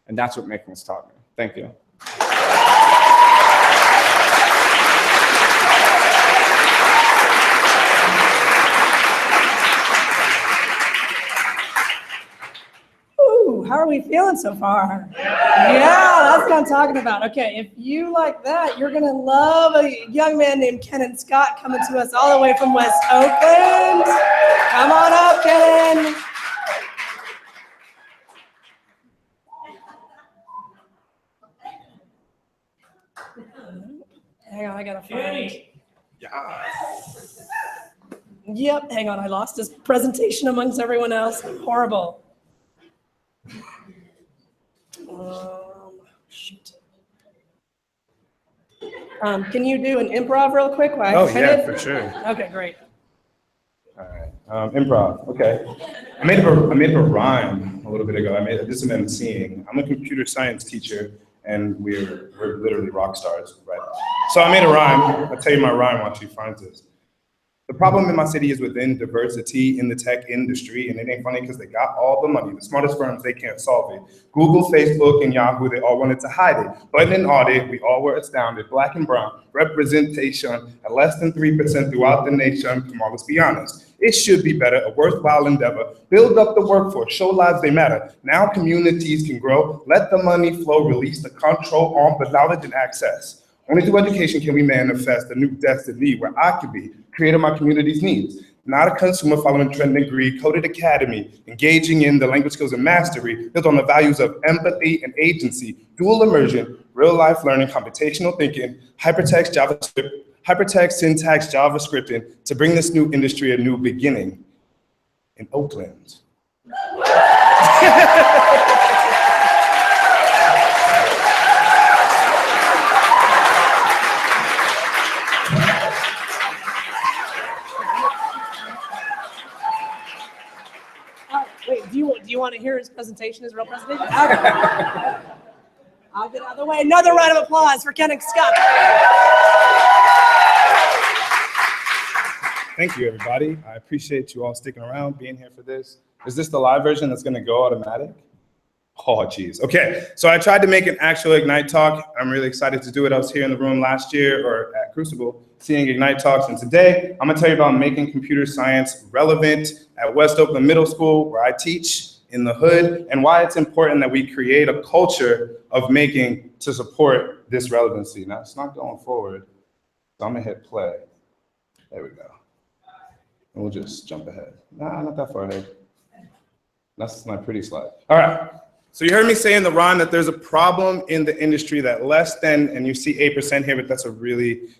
And that's what making has taught me. Thank you. How are we feeling so far? Yeah, that's what I'm talking about. Okay, if you like that, you're gonna love a young man named Kenan Scott coming to us all the way from West Oakland. Come on up, Kenan. Hang on, I gotta find. Yep, hang on, I lost his presentation amongst everyone else. Horrible. Shoot. Can you do an improv real quick? While I yeah, for sure. Okay, great. All right, improv. Okay, I made up a rhyme a little bit ago. This is what I'm seeing. I'm a computer science teacher, and we're literally rock stars, right? So I made a rhyme. I'll tell you my rhyme while she finds this. The problem in my city is within diversity in the tech industry, and it ain't funny because they got all the money. The smartest firms, they can't solve it. Google, Facebook, and Yahoo, they all wanted to hide it. But in an audit, we all were astounded. Black and brown representation at less than 3% throughout the nation. Come on, let's be honest. It should be better, a worthwhile endeavor. Build up the workforce, show lives they matter. Now communities can grow. Let the money flow, release the control on the knowledge and access. Only through education can we manifest a new destiny where I could be creating my community's needs. Not a consumer following trend and greed, coded academy, engaging in the language skills and mastery, built on the values of empathy and agency, dual immersion, real life learning, computational thinking, hypertext JavaScript, hypertext syntax JavaScripting to bring this new industry a new beginning in Oakland. Wait, do you want to hear his presentation, his real presentation? Okay. I'll get out of the way. Another round of applause for Ken and Scott. Thank you, everybody. I appreciate you all sticking around, being here for this. Is this the live version that's going to go automatic? Oh, geez. Okay, so I tried to make an actual Ignite talk. I'm really excited to do it. I was here in the room last year, or at Crucible, seeing Ignite talks. And today, I'm going to tell you about making computer science relevant at West Oakland Middle School, where I teach in the hood, and why it's important that we create a culture of making to support this relevancy. Now, it's not going forward, so I'm going to hit play. There we go. And we'll just jump ahead. Nah, not that far ahead. That's my pretty slide. All right. So you heard me say in the rhyme that there's a problem in the industry that less than, and you see 8% here, but that's a really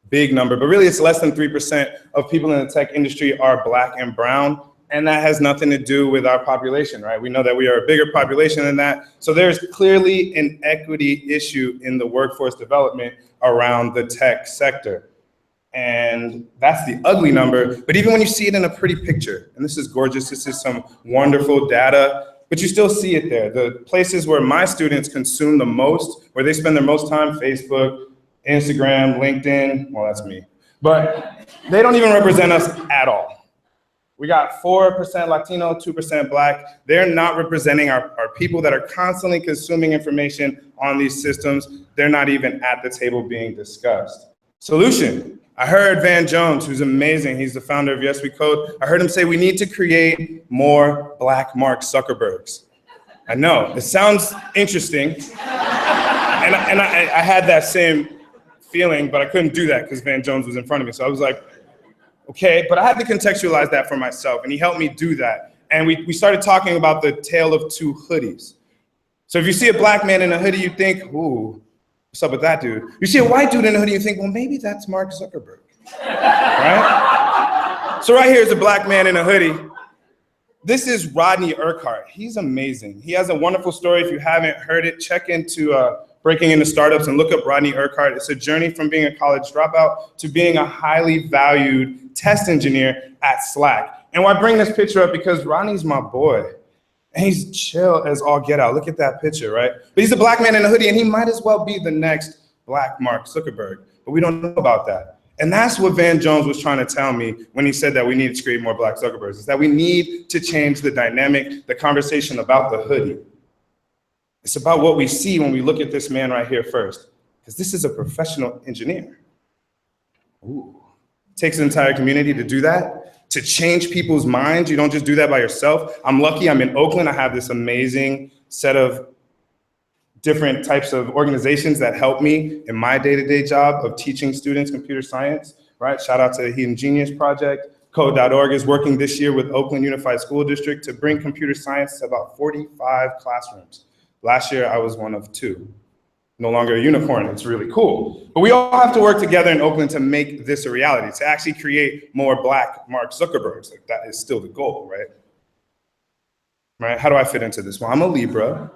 big number, but really it's less than 3% of people in the tech industry are Black and brown, and that has nothing to do with our population, right? We know that we are a bigger population than that. So there's clearly an equity issue in the workforce development around the tech sector. And that's the ugly number, but even when you see it in a pretty picture, and this is gorgeous, this is some wonderful data, but you still see it there. The places where my students consume the most, where they spend their most time, Facebook, Instagram, LinkedIn, well, that's me. But they don't even represent us at all. We got 4% Latino, 2% Black. They're not representing our people that are constantly consuming information on these systems. They're not even at the table being discussed. Solution. I heard Van Jones, who's amazing. He's the founder of Yes We Code. I heard him say we need to create more Black Mark Zuckerbergs. I know, it sounds interesting. And I had that same feeling, but I couldn't do that because Van Jones was in front of me. So I was like, okay, but I had to contextualize that for myself, and he helped me do that. And we started talking about the tale of two hoodies. So if you see a Black man in a hoodie, you think, ooh, what's up with that dude? You see a white dude in a hoodie, you think, well, maybe that's Mark Zuckerberg, right? So right here is a Black man in a hoodie. This is Rodney Urquhart. He's amazing. He has a wonderful story. If you haven't heard it, check into Breaking Into Startups and look up Rodney Urquhart. It's a journey from being a college dropout to being a highly valued test engineer at Slack. And why I bring this picture up, because Rodney's my boy. And he's chill as all get out. Look at that picture, right? But he's a Black man in a hoodie, and he might as well be the next Black Mark Zuckerberg. But we don't know about that. And that's what Van Jones was trying to tell me when he said that we need to create more Black Zuckerbergs, is that we need to change the dynamic, the conversation about the hoodie. It's about what we see when we look at this man right here first, because this is a professional engineer. Ooh. It takes an entire community to do that, to change people's minds. You don't just do that by yourself. I'm lucky I'm in Oakland. I have this amazing set of different types of organizations that help me in my day-to-day job of teaching students computer science, right? Shout out to the Hidden Genius Project. Code.org is working this year with Oakland Unified School District to bring computer science to about 45 classrooms. Last year, I was one of 2. No longer a unicorn, it's really cool. But we all have to work together in Oakland to make this a reality, to actually create more Black Mark Zuckerbergs. Like, that is still the goal, right? Right? How do I fit into this? Well, I'm a Libra,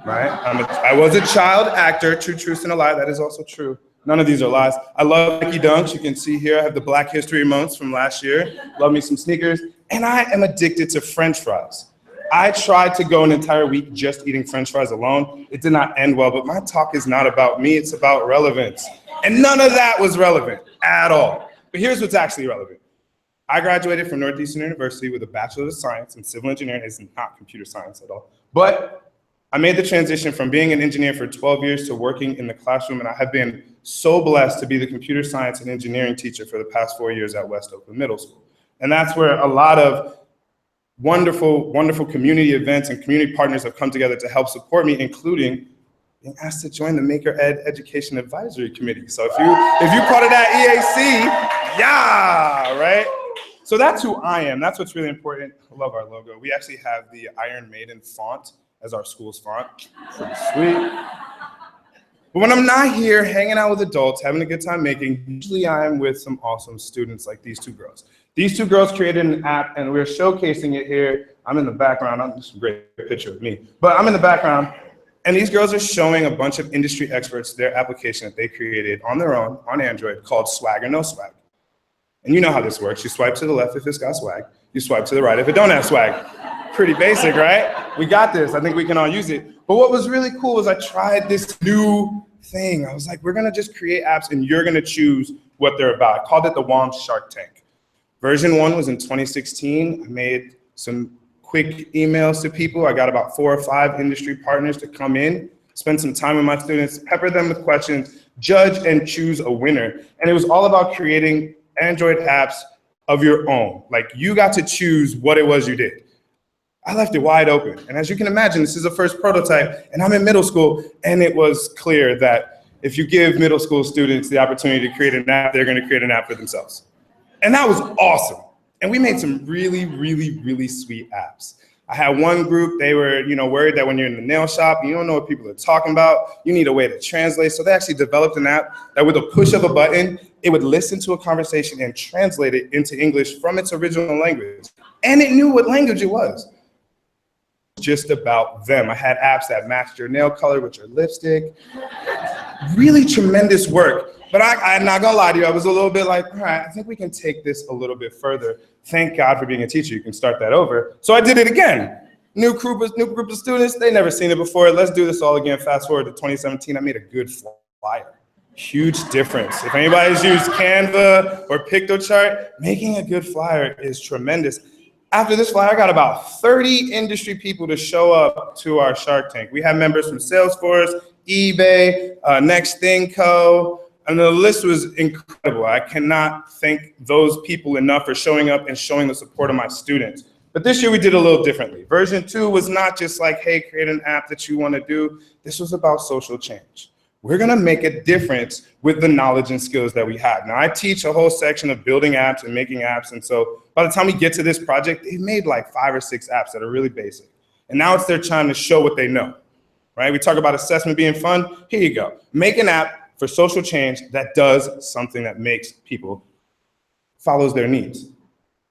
right? I was a child actor, true truth and a lie, that is also true. None of these are lies. I love Nike Dunks, you can see here, I have the Black History Months from last year. Love me some sneakers. And I am addicted to French fries. I tried to go an entire week just eating French fries alone. It did not end well, but my talk is not about me, it's about relevance. And none of that was relevant at all. But here's what's actually relevant. I graduated from Northeastern University with a Bachelor of Science in Civil Engineering. It's not computer science at all. But I made the transition from being an engineer for 12 years to working in the classroom, and I have been so blessed to be the computer science and engineering teacher for the past 4 years at West Oakland Middle School. And that's where a lot of wonderful, wonderful community events and community partners have come together to help support me, including being asked to join the Maker Ed Education Advisory Committee. So if you're part of that EAC, yeah, right? So that's who I am. That's what's really important. I love our logo. We actually have the Iron Maiden font as our school's font. Pretty sweet. But when I'm not here hanging out with adults, having a good time making, usually I'm with some awesome students like these 2 girls. These 2 girls created an app, and we're showcasing it here I'm in the background. This is a great picture of me. But I'm in the background, and these girls are showing a bunch of industry experts their application that they created on their own on Android called Swag or No Swag. And you know how this works. You swipe to the left if it's got swag. You swipe to the right if it don't have swag. Pretty basic, right? We got this. I think we can all use it. But what was really cool was I tried this new thing. I was like, we're going to just create apps and you're going to choose what they're about. I called it the WOM Shark Tank. Version 1 was in 2016. I made some quick emails to people. I got about 4 or 5 industry partners to come in, spend some time with my students, pepper them with questions, judge and choose a winner. And it was all about creating Android apps of your own. Like you got to choose what it was you did. I left it wide open. And as you can imagine, this is the first prototype and I'm in middle school, and it was clear that if you give middle school students the opportunity to create an app, they're going to create an app for themselves. And that was awesome. And we made some really, really, really sweet apps. I had one group, they were, worried that when you're in the nail shop, you don't know what people are talking about, you need a way to translate. So they actually developed an app that with a push of a button, it would listen to a conversation and translate it into English from its original language. And it knew what language it was. Just about them. I had apps that matched your nail color with your lipstick. Really tremendous work. But I'm not gonna lie to you, I was a little bit like, all right, I think we can take this a little bit further. Thank God for being a teacher, you can start that over. So I did it again. New group of students, they never seen it before. Let's do this all again. Fast forward to 2017, I made a good flyer. Huge difference. If anybody's used Canva or Pictochart, making a good flyer is tremendous. After this flyer, I got about 30 industry people to show up to our Shark Tank. We had members from Salesforce, eBay, Next Thing Co., and the list was incredible. I cannot thank those people enough for showing up and showing the support of my students. But this year we did a little differently. Version 2 was not just like, hey, create an app that you want to do. This was about social change. We're going to make a difference with the knowledge and skills that we have. Now, I teach a whole section of building apps and making apps. And so by the time we get to this project, they've made like 5 or 6 apps that are really basic. And now it's their time to show what they know, right? We talk about assessment being fun. Here you go. Make an app for social change that does something that makes people, follows their needs.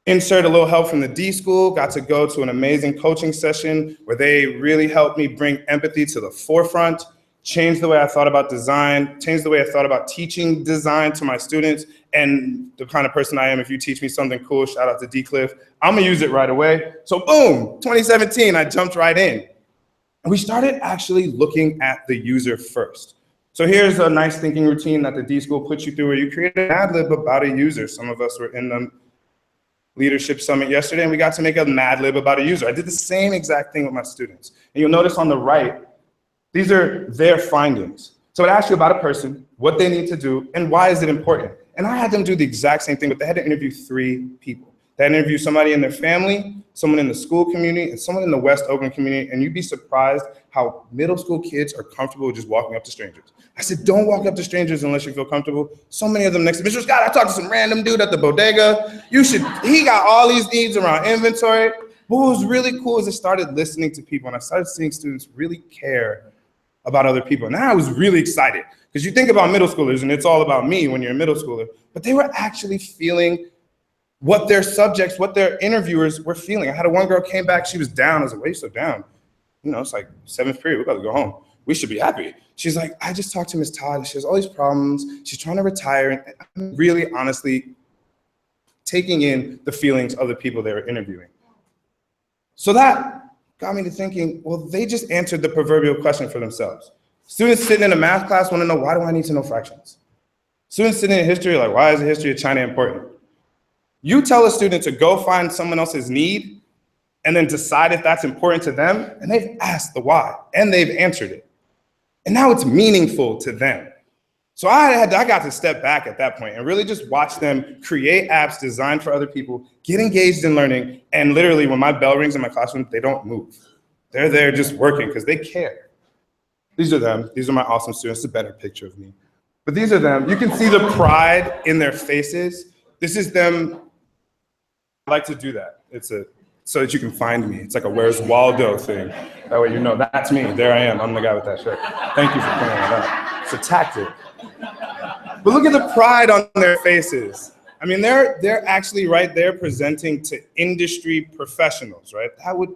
Insert a little help from the D School, got to go to an amazing coaching session where they really helped me bring empathy to the forefront, change the way I thought about design, change the way I thought about teaching design to my students, and the kind of person I am, if you teach me something cool, shout out to D Cliff, I'm gonna use it right away. So boom, 2017, I jumped right in. And we started actually looking at the user first. So here's a nice thinking routine that the D School puts you through where you create an ad lib about a user. Some of us were in the leadership summit yesterday and we got to make a mad lib about a user. I did the same exact thing with my students. And you'll notice on the right, these are their findings. So it asks you about a person, what they need to do, and why is it important. And I had them do the exact same thing, but they had to interview 3 people. They had to interview somebody in their family, someone in the school community, and someone in the West Oakland community, and you'd be surprised how middle school kids are comfortable with just walking up to strangers. I said, don't walk up to strangers unless you feel comfortable. So many of them next to Mr. Scott, I talked to some random dude at the bodega. He got all these needs around inventory. But what was really cool is I started listening to people and I started seeing students really care about other people. And I was really excited because you think about middle schoolers and it's all about me when you're a middle schooler, but they were actually feeling what their subjects, what their interviewers were feeling. I had one girl came back, she was down. I was like, why are you so down? It's like 7th period, we're about to go home. We should be happy. She's like, I just talked to Ms. Todd. She has all these problems. She's trying to retire. And I'm really honestly taking in the feelings of the people they were interviewing. So that got me to thinking, well, they just answered the proverbial question for themselves. Students sitting in a math class want to know, why do I need to know fractions? Students sitting in history are like, why is the history of China important? You tell a student to go find someone else's need and then decide if that's important to them, and they've asked the why, and they've answered it. And now it's meaningful to them. So I got to step back at that point and really just watch them create apps designed for other people, get engaged in learning, and literally when my bell rings in my classroom, they don't move. They're there just working because they care. These are them. These are my awesome students. It's a better picture of me. But these are them. You can see the pride in their faces. This is them. I like to do that. So that you can find me. It's like a Where's Waldo thing. That way you know that's me. There I am. I'm the guy with that shirt. Thank you for pointing that out. It's a tactic. But look at the pride on their faces. I mean, they're actually right there presenting to industry professionals, right? That would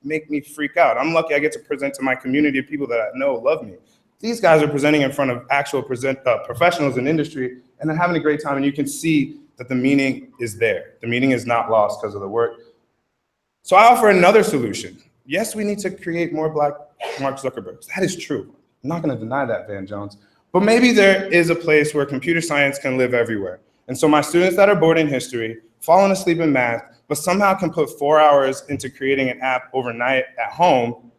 make me freak out. I'm lucky I get to present to my community of people that I know love me. These guys are presenting in front of actual professionals in industry, and they're having a great time, and you can see that the meaning is there. The meaning is not lost because of the work. So I offer another solution. Yes, we need to create more Black Mark Zuckerbergs. That is true. I'm not going to deny that, Van Jones. But maybe there is a place where computer science can live everywhere. And so my students that are bored in history, falling asleep in math, but somehow can put 4 hours into creating an app overnight at home,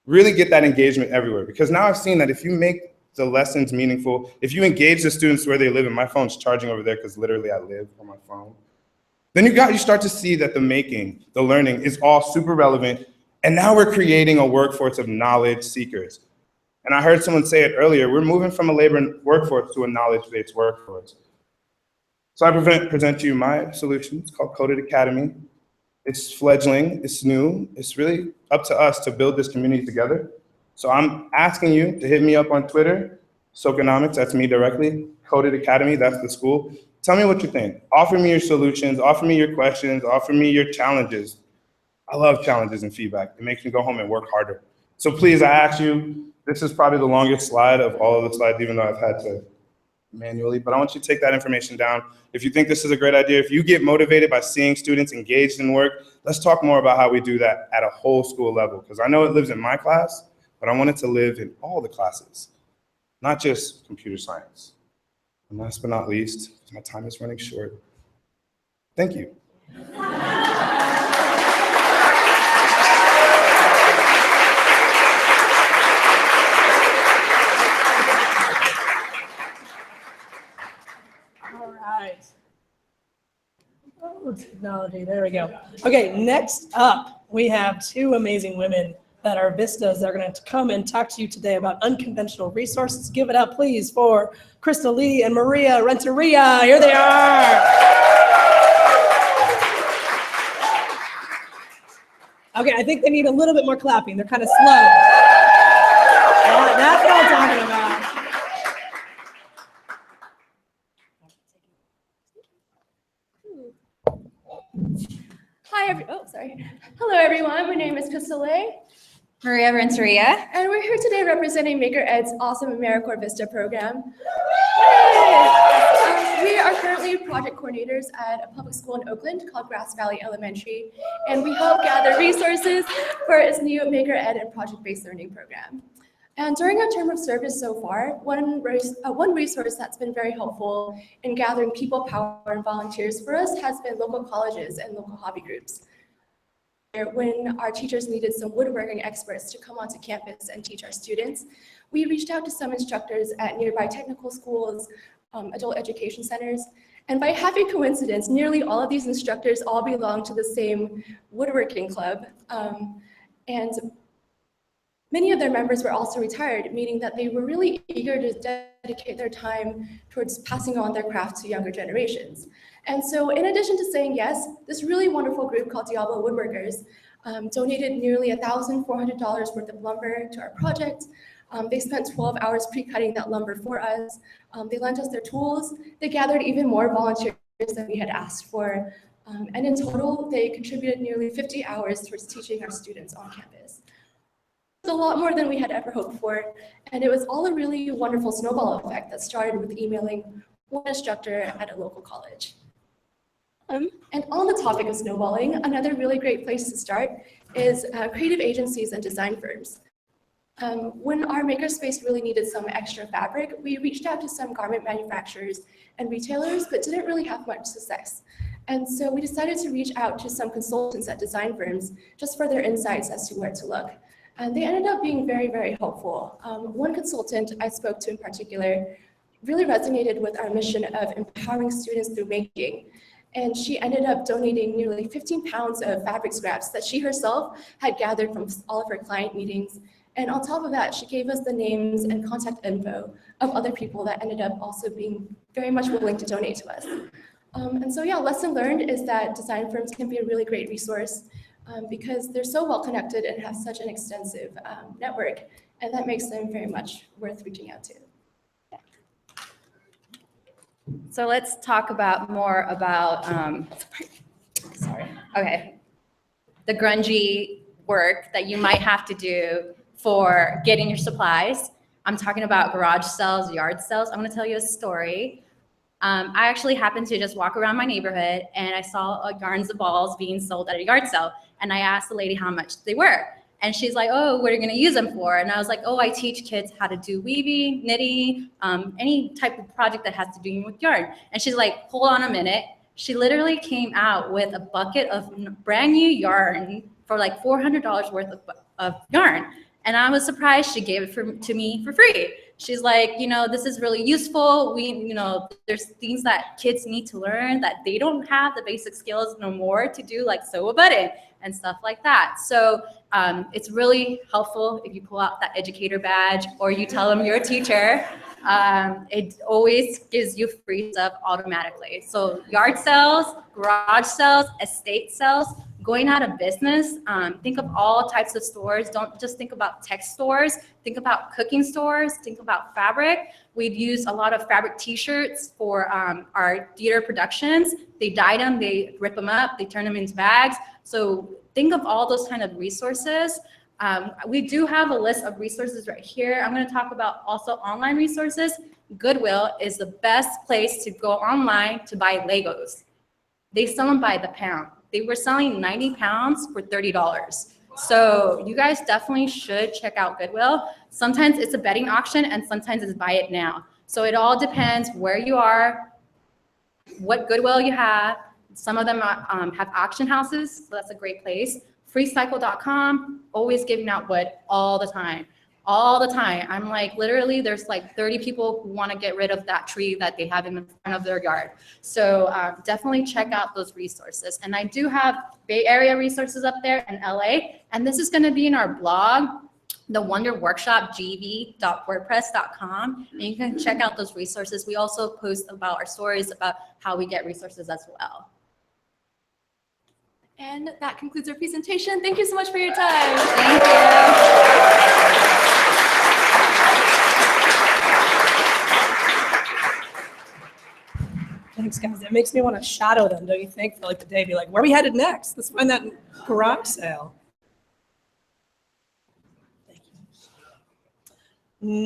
really get that engagement everywhere. Because now I've seen that if you make the lessons meaningful, if you engage the students where they live, and my phone's charging over there because literally I live on my phone, then you start to see that the learning is all super relevant. And now we're creating a workforce of knowledge seekers. And I heard someone say it earlier, we're moving from a labor workforce to a knowledge-based workforce. So I present to you my solution. It's called Coded Academy. It's fledgling, it's new. It's really up to us to build this community together. So I'm asking you to hit me up on Twitter, Soconomics, that's me directly, Coded Academy, that's the school. Tell me what you think. Offer me your solutions, offer me your questions, offer me your challenges. I love challenges and feedback. It makes me go home and work harder. So please, I ask you, this is probably the longest slide of all of the slides, even though I've had to manually, but I want you to take that information down. If you think this is a great idea, if you get motivated by seeing students engaged in work, let's talk more about how we do that at a whole school level, because I know it lives in my class, but I want it to live in all the classes, not just computer science. And last but not least, my time is running short. Thank you. Oh, technology, there we go. Okay, next up, we have two amazing women that are Vistas that are going to come and talk to you today about unconventional resources. Give it up, please, for Crystal Lee and Maria Renteria. Here they are. Okay, I think they need a little bit more clapping. They're kind of slow. That's what I'm talking about. Hello, everyone. My name is Crystal Lee. Maria Renteria. And we're here today representing Maker Ed's awesome AmeriCorps Vista program. We are currently project coordinators at a public school in Oakland called Grass Valley Elementary, and we help gather resources for its new Maker Ed and project-based learning program. And during our term of service so far, one resource that's been very helpful in gathering people power and volunteers for us has been local colleges and local hobby groups. When our teachers needed some woodworking experts to come onto campus and teach our students, we reached out to some instructors at nearby technical schools, adult education centers, and by happy coincidence, nearly all of these instructors all belong to the same woodworking club, and many of their members were also retired, meaning that they were really eager to dedicate their time towards passing on their craft to younger generations. And so in addition to saying yes, this really wonderful group called Diablo Woodworkers donated nearly $1,400 worth of lumber to our project. They spent 12 hours pre-cutting that lumber for us. They lent us their tools. They gathered even more volunteers than we had asked for. And in total, they contributed nearly 50 hours towards teaching our students on campus. It's a lot more than we had ever hoped for. And it was all a really wonderful snowball effect that started with emailing one instructor at a local college. And on the topic of snowballing, another really great place to start is creative agencies and design firms. When our makerspace really needed some extra fabric, we reached out to some garment manufacturers and retailers, but didn't really have much success. And so we decided to reach out to some consultants at design firms just for their insights as to where to look. And they ended up being very, very helpful. One consultant I spoke to in particular really resonated with our mission of empowering students through making. And she ended up donating nearly 15 pounds of fabric scraps that she herself had gathered from all of her client meetings. And on top of that, she gave us the names and contact info of other people that ended up also being very much willing to donate to us. And so yeah, lesson learned is that design firms can be a really great resource because they're so well connected and have such an extensive network, and that makes them very much worth reaching out to. So let's talk about more about, sorry, okay. The grungy work that you might have to do for getting your supplies. I'm talking about garage sales, yard sales. I'm gonna tell you a story. I actually happened to just walk around my neighborhood and I saw yarns of balls being sold at a yard sale. And I asked the lady how much they were. And she's like, oh, what are you gonna use them for? And I was like, oh, I teach kids how to do weaving, knitting, any type of project that has to do with yarn. And she's like, hold on a minute. She literally came out with a bucket of brand new yarn for like $400 worth of yarn. And I was surprised she gave it to me for free. She's like, you know, this is really useful. There's things that kids need to learn that they don't have the basic skills no more to do, like sew a button and stuff like that. So it's really helpful if you pull out that educator badge or you tell them you're a teacher. It always gives you free stuff automatically. So yard sales, garage sales, estate sales, going out of business, think of all types of stores. Don't just think about tech stores. Think about cooking stores. Think about fabric. We've used a lot of fabric t-shirts for our theater productions. They dye them, they rip them up, they turn them into bags. So think of all those kind of resources. We do have a list of resources right here. I'm going to talk about also online resources. Goodwill is the best place to go online to buy Legos. They sell them by the pound. They were selling 90 pounds for $30. So you guys definitely should check out Goodwill. Sometimes it's a betting auction and sometimes it's buy it now. So it all depends where you are, what Goodwill you have. Some of them have auction houses, so that's a great place. Freecycle.com, always giving out wood all the time. All the time. I'm like, literally, there's like 30 people who want to get rid of that tree that they have in the front of their yard. So definitely check out those resources. And I do have Bay Area resources up there in LA. And this is going to be in our blog, the Wonder Workshop, gv.wordpress.com. And you can check out those resources. We also post about our stories about how we get resources as well. And that concludes our presentation. Thank you so much for your time. Thank you. Thanks, guys. It makes me want to shadow them, don't you think? For like the day, be like, where are we headed next? Let's find that garage sale. Thank you.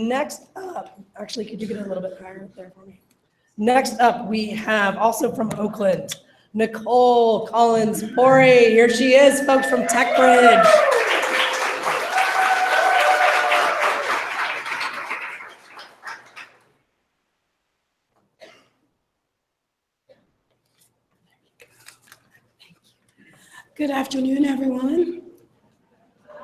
Next up, actually, could you get a little bit higher up there for me? Next up, we have also from Oakland, Nicole Collins-Pori. Here she is, folks from TechBridge. Good afternoon, everyone.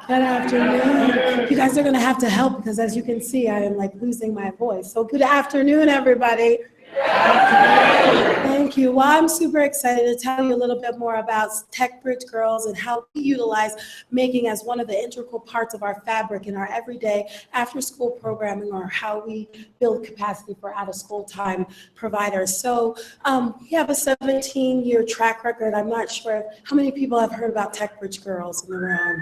Good afternoon. You guys are going to have to help because as you can see, I am like losing my voice. So good afternoon, everybody. Thank you. Well, I'm super excited to tell you a little bit more about TechBridge Girls and how we utilize making as one of the integral parts of our fabric in our everyday after-school programming, or how we build capacity for out-of-school time providers. So we have a 17-year track record. I'm not sure how many people have heard about TechBridge Girls in the room.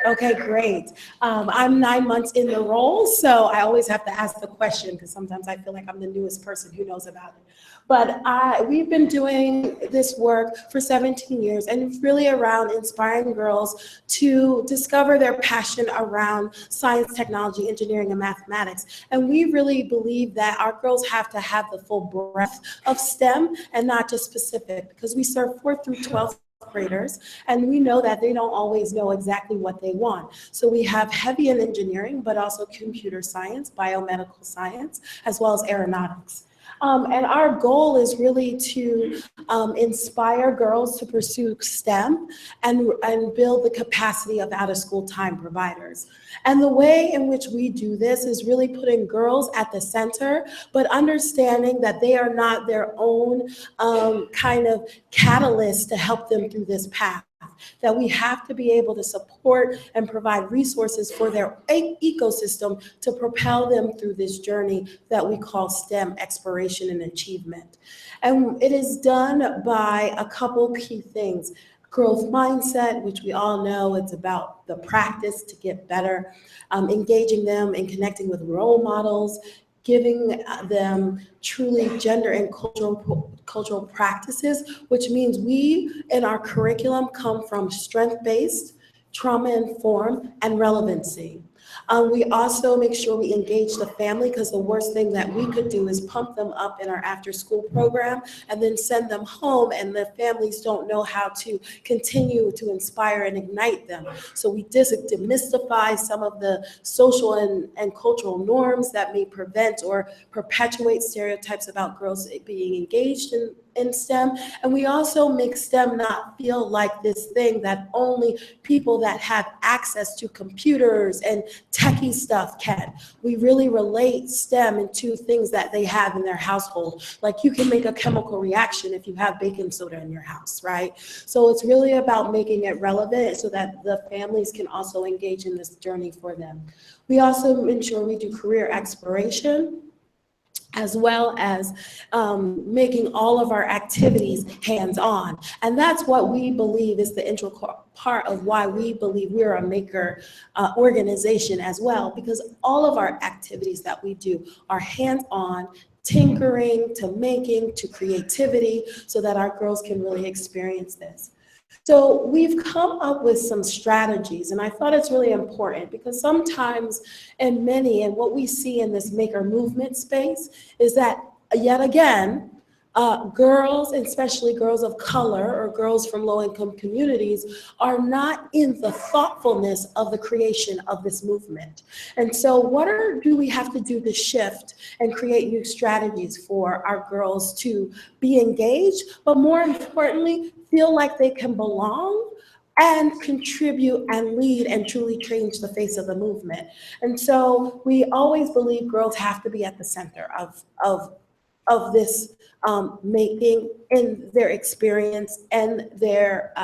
Okay, great. I'm 9 months in the role, so I always have to ask the question because sometimes I feel like I'm the newest person who knows about it. But we've been doing this work for 17 years, and it's really around inspiring girls to discover their passion around science, technology, engineering, and mathematics. And we really believe that our girls have to have the full breadth of STEM and not just specific, because we serve 4th through 12th graders, and we know that they don't always know exactly what they want. So we have heavy in engineering, but also computer science, biomedical science, as well as aeronautics. And our goal is really to inspire girls to pursue STEM and build the capacity of out-of-school time providers. And the way in which we do this is really putting girls at the center, but understanding that they are not their own kind of catalyst to help them through this path. That we have to be able to support and provide resources for their ecosystem to propel them through this journey that we call STEM exploration and achievement. And it is done by a couple key things. Growth mindset, which we all know it's about the practice to get better, engaging them and connecting with role models, giving them truly gender and cultural practices, which means we in our curriculum come from strength-based, trauma-informed, and relevancy. We also make sure we engage the family, because the worst thing that we could do is pump them up in our after-school program and then send them home, and the families don't know how to continue to inspire and ignite them. So we demystify some of the social and cultural norms that may prevent or perpetuate stereotypes about girls being engaged in STEM. And we also make STEM not feel like this thing that only people that have access to computers and techie stuff can. We really relate STEM into things that they have in their household. Like, you can make a chemical reaction if you have baking soda in your house, right? So it's really about making it relevant so that the families can also engage in this journey for them. We also ensure we do career exploration, as well as making all of our activities hands-on. And that's what we believe is the integral part of why we believe we're a maker organization as well, because all of our activities that we do are hands-on, tinkering to making to creativity, so that our girls can really experience this. So we've come up with some strategies, and I thought it's really important because sometimes, and what we see in this maker movement space is that, yet again, girls, especially girls of color or girls from low-income communities, are not in the thoughtfulness of the creation of this movement. And so what do we have to do to shift and create new strategies for our girls to be engaged, but more importantly, feel like they can belong and contribute and lead and truly change the face of the movement? And so we always believe girls have to be at the center of this making, in their experience and their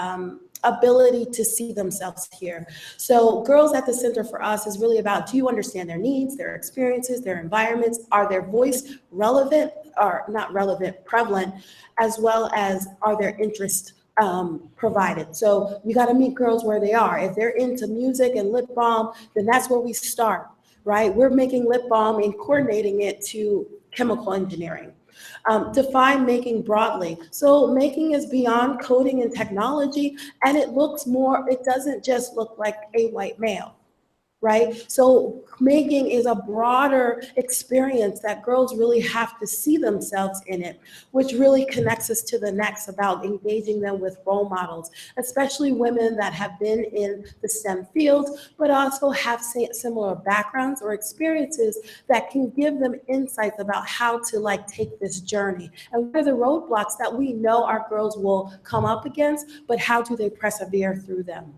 ability to see themselves here. So Girls at the Center for us is really about, do you understand their needs, their experiences, their environments? Are their voice relevant, or not relevant, prevalent, as well as are their interests provided? So you got to meet girls where they are. If they're into music and lip balm, then that's where we start, right? We're making lip balm and coordinating it to chemical engineering. Define making broadly. So making is beyond coding and technology, and it doesn't just look like a white male, right? So making is a broader experience that girls really have to see themselves in it, which really connects us to the next about engaging them with role models, especially women that have been in the STEM fields, but also have similar backgrounds or experiences that can give them insights about how to take this journey. And what are the roadblocks that we know our girls will come up against, but how do they persevere through them?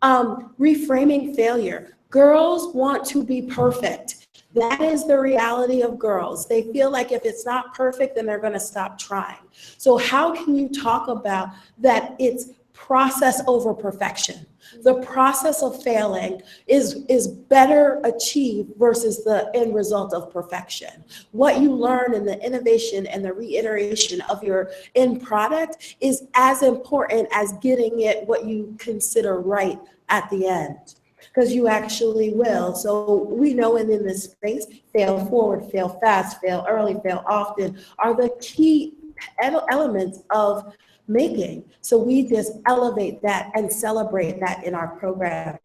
Reframing failure. Girls want to be perfect. That is the reality of girls. They feel like if it's not perfect, then they're going to stop trying. So how can you talk about that it's process over perfection? The process of failing is better achieved versus the end result of perfection. What you learn in the innovation and the reiteration of your end product is as important as getting it what you consider right at the end, because you actually will. So we know in this space, fail forward, fail fast, fail early, fail often are the key elements of making. So we just elevate that and celebrate that in our program.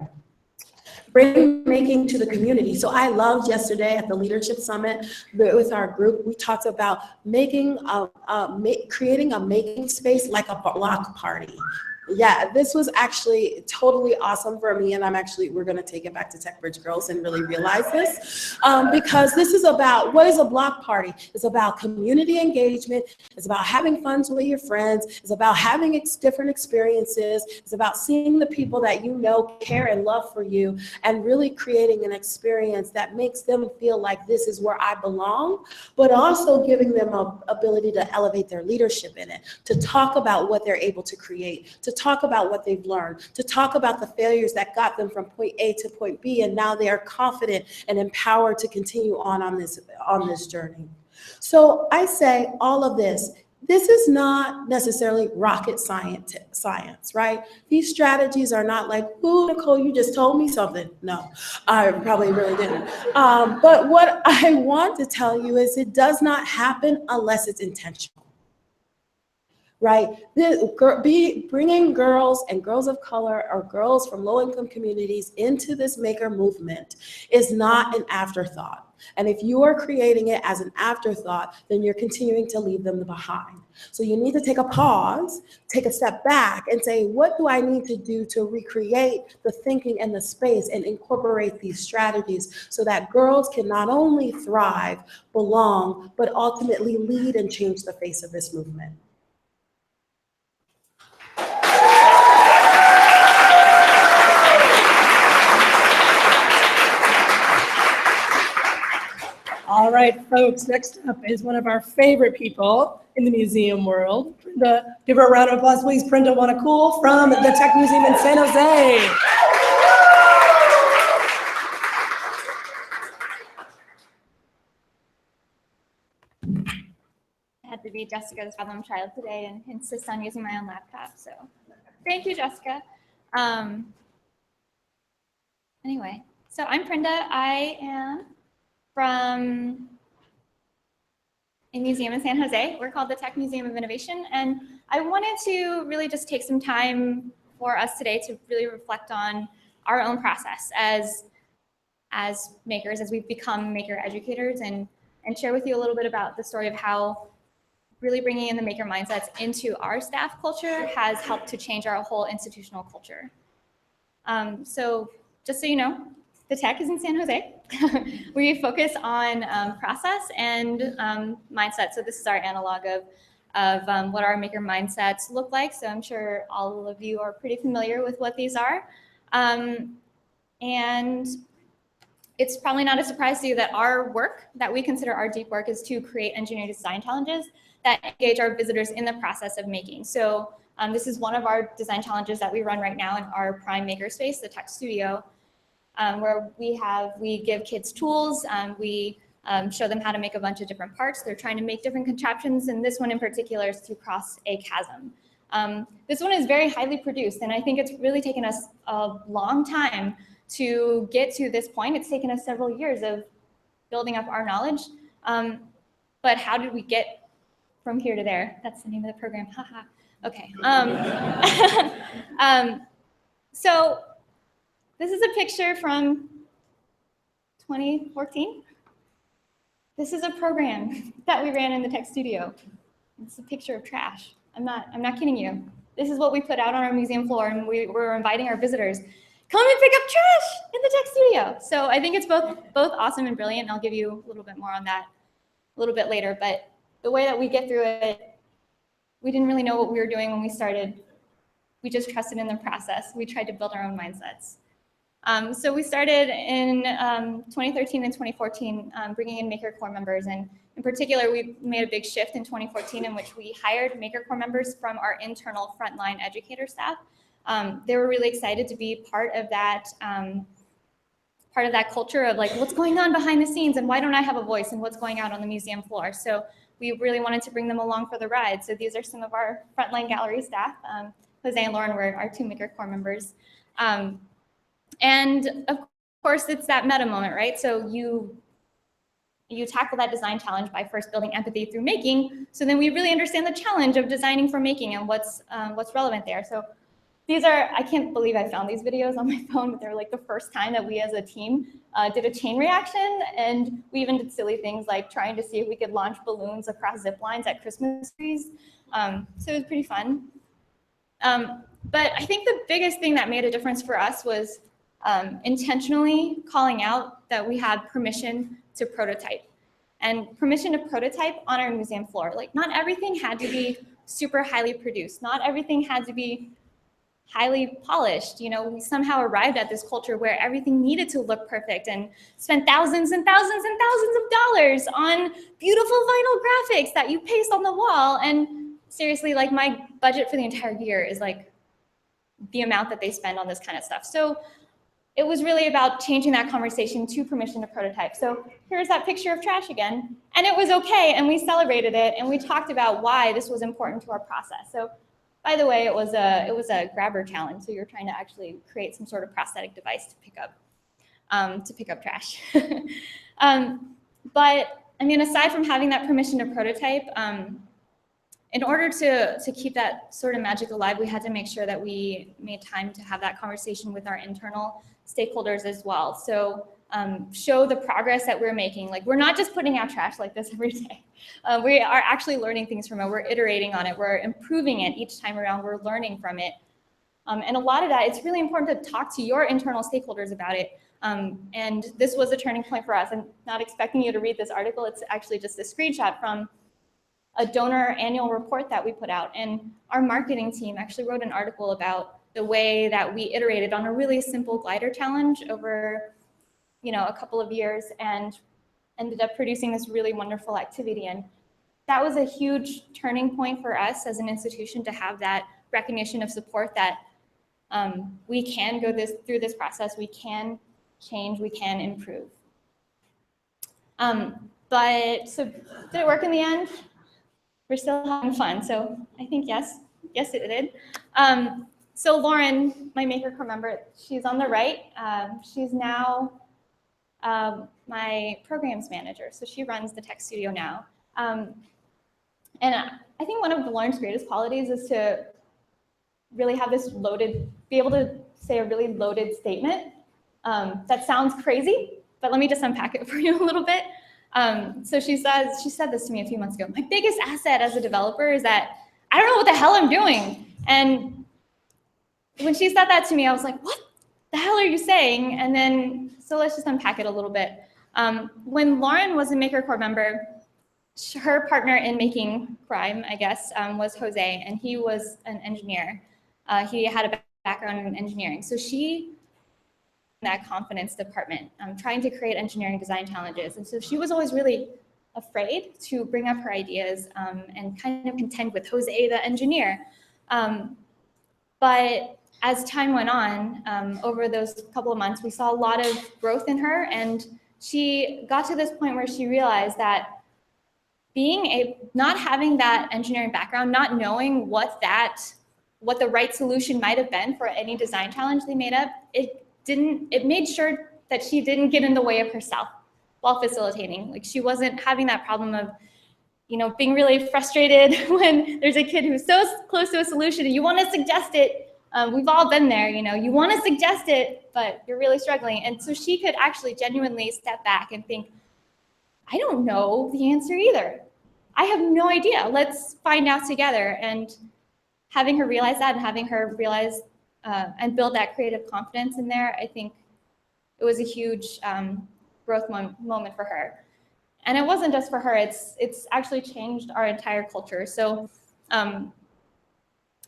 Bring making to the community. So I loved yesterday at the Leadership Summit with our group, we talked about creating a making space like a block party. Yeah, this was actually totally awesome for me, and we're gonna take it back to TechBridge Girls and really realize this, because this is about, what is a block party? It's about community engagement, it's about having fun with your friends, it's about having different experiences, it's about seeing the people that you know care and love for you, and really creating an experience that makes them feel like this is where I belong, but also giving them an ability to elevate their leadership in it, to talk about what they're able to create, to talk about what they've learned, to talk about the failures that got them from point A to point B, and now they are confident and empowered to continue on this journey. So I say all of this This is not necessarily rocket science, right? These strategies are not like, ooh, Nicole, you just told me something. No, I probably really didn't. But what I want to tell you is it does not happen unless it's intentional. Right? Bringing girls and girls of color or girls from low-income communities into this maker movement is not an afterthought. And if you are creating it as an afterthought, then you're continuing to leave them behind. So you need to take a pause, take a step back and say, what do I need to do to recreate the thinking and the space and incorporate these strategies so that girls can not only thrive, belong, but ultimately lead and change the face of this movement. All right, folks, next up is one of our favorite people in the museum world. Brenda, give her a round of applause, please. Brenda Wanacool from the Tech Museum in San Jose. I had to be Jessica's problem child today and insist on using my own laptop, so thank you, Jessica. Anyway, so I'm Brenda. I am from a museum in San Jose. We're called the Tech Museum of Innovation, and I wanted to really just take some time for us today to really reflect on our own process as makers, as we've become maker educators, and share with you a little bit about the story of how really bringing in the maker mindsets into our staff culture has helped to change our whole institutional culture. So just so you know, the Tech is in San Jose. We focus on process and mindset. So this is our analog of what our maker mindsets look like. So I'm sure all of you are pretty familiar with what these are. And it's probably not a surprise to you that our work, that we consider our deep work, is to create engineering design challenges that engage our visitors in the process of making. So this is one of our design challenges that we run right now in our prime makerspace, the Tech Studio, where we give kids tools, we show them how to make a bunch of different parts. They're trying to make different contraptions, and this one in particular is to cross a chasm. This one is very highly produced, and I think it's really taken us a long time to get to this point. It's taken us several years of building up our knowledge, but how did we get from here to there? That's the name of the program, haha. Okay. So this is a picture from 2014. This is a program that we ran in the Tech Studio. It's a picture of trash. I'm not kidding you. This is what we put out on our museum floor, and we were inviting our visitors, come and pick up trash in the Tech Studio. So I think it's both awesome and brilliant, and I'll give you a little bit more on that a little bit later. But the way that we get through it, we didn't really know what we were doing when we started. We just trusted in the process. We tried to build our own mindsets. So we started in 2013 and 2014, bringing in Maker Corps members. And in particular, we made a big shift in 2014 in which we hired Maker Corps members from our internal frontline educator staff. They were really excited to be part of that culture of like, what's going on behind the scenes and why don't I have a voice and what's going on the museum floor. So we really wanted to bring them along for the ride. So these are some of our frontline gallery staff. Jose and Lauren were our two Maker Corps members. And of course, it's that meta moment, right? So you tackle that design challenge by first building empathy through making. So then we really understand the challenge of designing for making and what's relevant there. So these are, I can't believe I found these videos on my phone, but they're like the first time that we as a team did a chain reaction. And we even did silly things like trying to see if we could launch balloons across zip lines at Christmas trees. So it was pretty fun. But I think the biggest thing that made a difference for us was intentionally calling out that we had permission to prototype. And permission to prototype on our museum floor. Like, not everything had to be super highly produced. Not everything had to be highly polished. You know, we somehow arrived at this culture where everything needed to look perfect and spent thousands and thousands and thousands of dollars on beautiful vinyl graphics that you paste on the wall. And seriously, like, my budget for the entire year is like the amount that they spend on this kind of stuff. So it was really about changing that conversation to permission to prototype. So here's that picture of trash again, and it was okay, and we celebrated it, and we talked about why this was important to our process. So by the way, it was a grabber challenge, so you're trying to actually create some sort of prosthetic device to pick up trash. But I mean, aside from having that permission to prototype, in order to keep that sort of magic alive, we had to make sure that we made time to have that conversation with our internal stakeholders as well. So show the progress that we're making. Like, we're not just putting out trash like this every day. We are actually learning things from it. We're iterating on it. We're improving it each time around. We're learning from it. And a lot of that, it's really important to talk to your internal stakeholders about it. And this was a turning point for us. I'm not expecting you to read this article. It's actually just a screenshot from a donor annual report that we put out. And our marketing team actually wrote an article about the way that we iterated on a really simple glider challenge over, a couple of years, and ended up producing this really wonderful activity. And that was a huge turning point for us as an institution, to have that recognition of support that we can go through this process, we can change, we can improve. But so did it work in the end? We're still having fun, so I think yes, it did. So Lauren, my Maker Corps member, she's on the right. She's now my programs manager, so she runs the tech studio now. And I think one of Lauren's greatest qualities is to really have this be able to say a really loaded statement. That sounds crazy, but let me just unpack it for you a little bit. So she said this to me a few months ago. My biggest asset as a developer is that I don't know what the hell I'm doing. And when she said that to me, I was like, what the hell are you saying? And then, so let's just unpack it a little bit. When Lauren was a Maker Corps member, her partner in making crime, I guess, was Jose, and he was an engineer. He had a background in engineering. So she that confidence department, trying to create engineering design challenges. And so she was always really afraid to bring up her ideas and kind of contend with Jose, the engineer. But as time went on, over those couple of months, we saw a lot of growth in her, and she got to this point where she realized that not having that engineering background, not knowing what the right solution might have been for any design challenge they made up, it made sure that she didn't get in the way of herself while facilitating. Like, she wasn't having that problem of, being really frustrated when there's a kid who's so close to a solution and you want to suggest it. We've all been there, you want to suggest it, but you're really struggling. And so she could actually genuinely step back and think, I don't know the answer either. I have no idea. Let's find out together. And having her realize that, and having her realize and build that creative confidence in there, I think it was a huge growth moment for her. And it wasn't just for her, it's actually changed our entire culture. So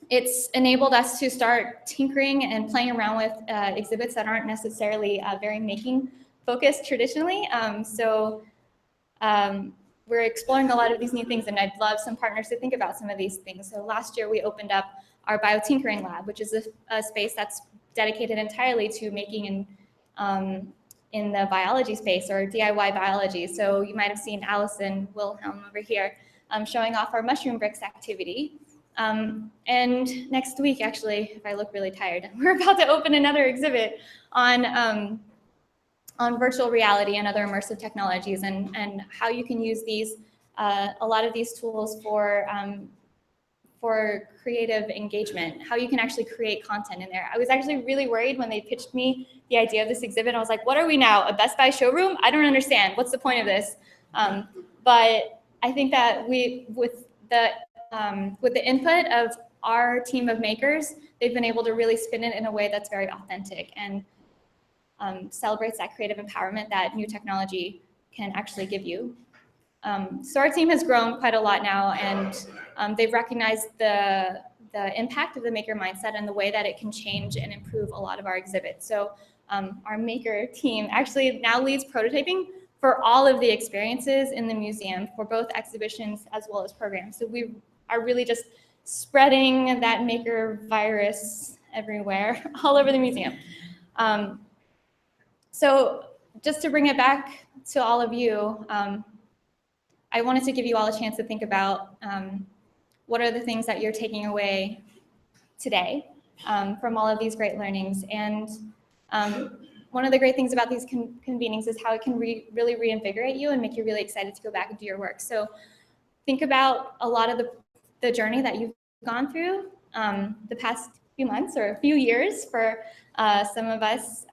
it's enabled us to start tinkering and playing around with exhibits that aren't necessarily very making focused traditionally. We're exploring a lot of these new things, and I'd love some partners to think about some of these things. So last year we opened up our biotinkering lab, which is a space that's dedicated entirely to making in the biology space, or DIY biology. So you might have seen Allison Wilhelm over here showing off our mushroom bricks activity. And next week, actually, if I look really tired, we're about to open another exhibit on virtual reality and other immersive technologies, and how you can use these, a lot of these tools for creative engagement, how you can actually create content in there. I was actually really worried when they pitched me the idea of this exhibit. I was like, what are we now, a Best Buy showroom? I don't understand. What's the point of this? But I think that with the input of our team of makers, they've been able to really spin it in a way that's very authentic and celebrates that creative empowerment that new technology can actually give you. So our team has grown quite a lot now, and they've recognized the impact of the maker mindset and the way that it can change and improve a lot of our exhibits. So our maker team actually now leads prototyping for all of the experiences in the museum, for both exhibitions as well as programs. So we are really just spreading that maker virus everywhere, all over the museum. So just to bring it back to all of you, I wanted to give you all a chance to think about what are the things that you're taking away today from all of these great learnings. And one of the great things about these convenings is how it can really reinvigorate you and make you really excited to go back and do your work. So think about a lot of the journey that you've gone through the past few months or a few years for some of us.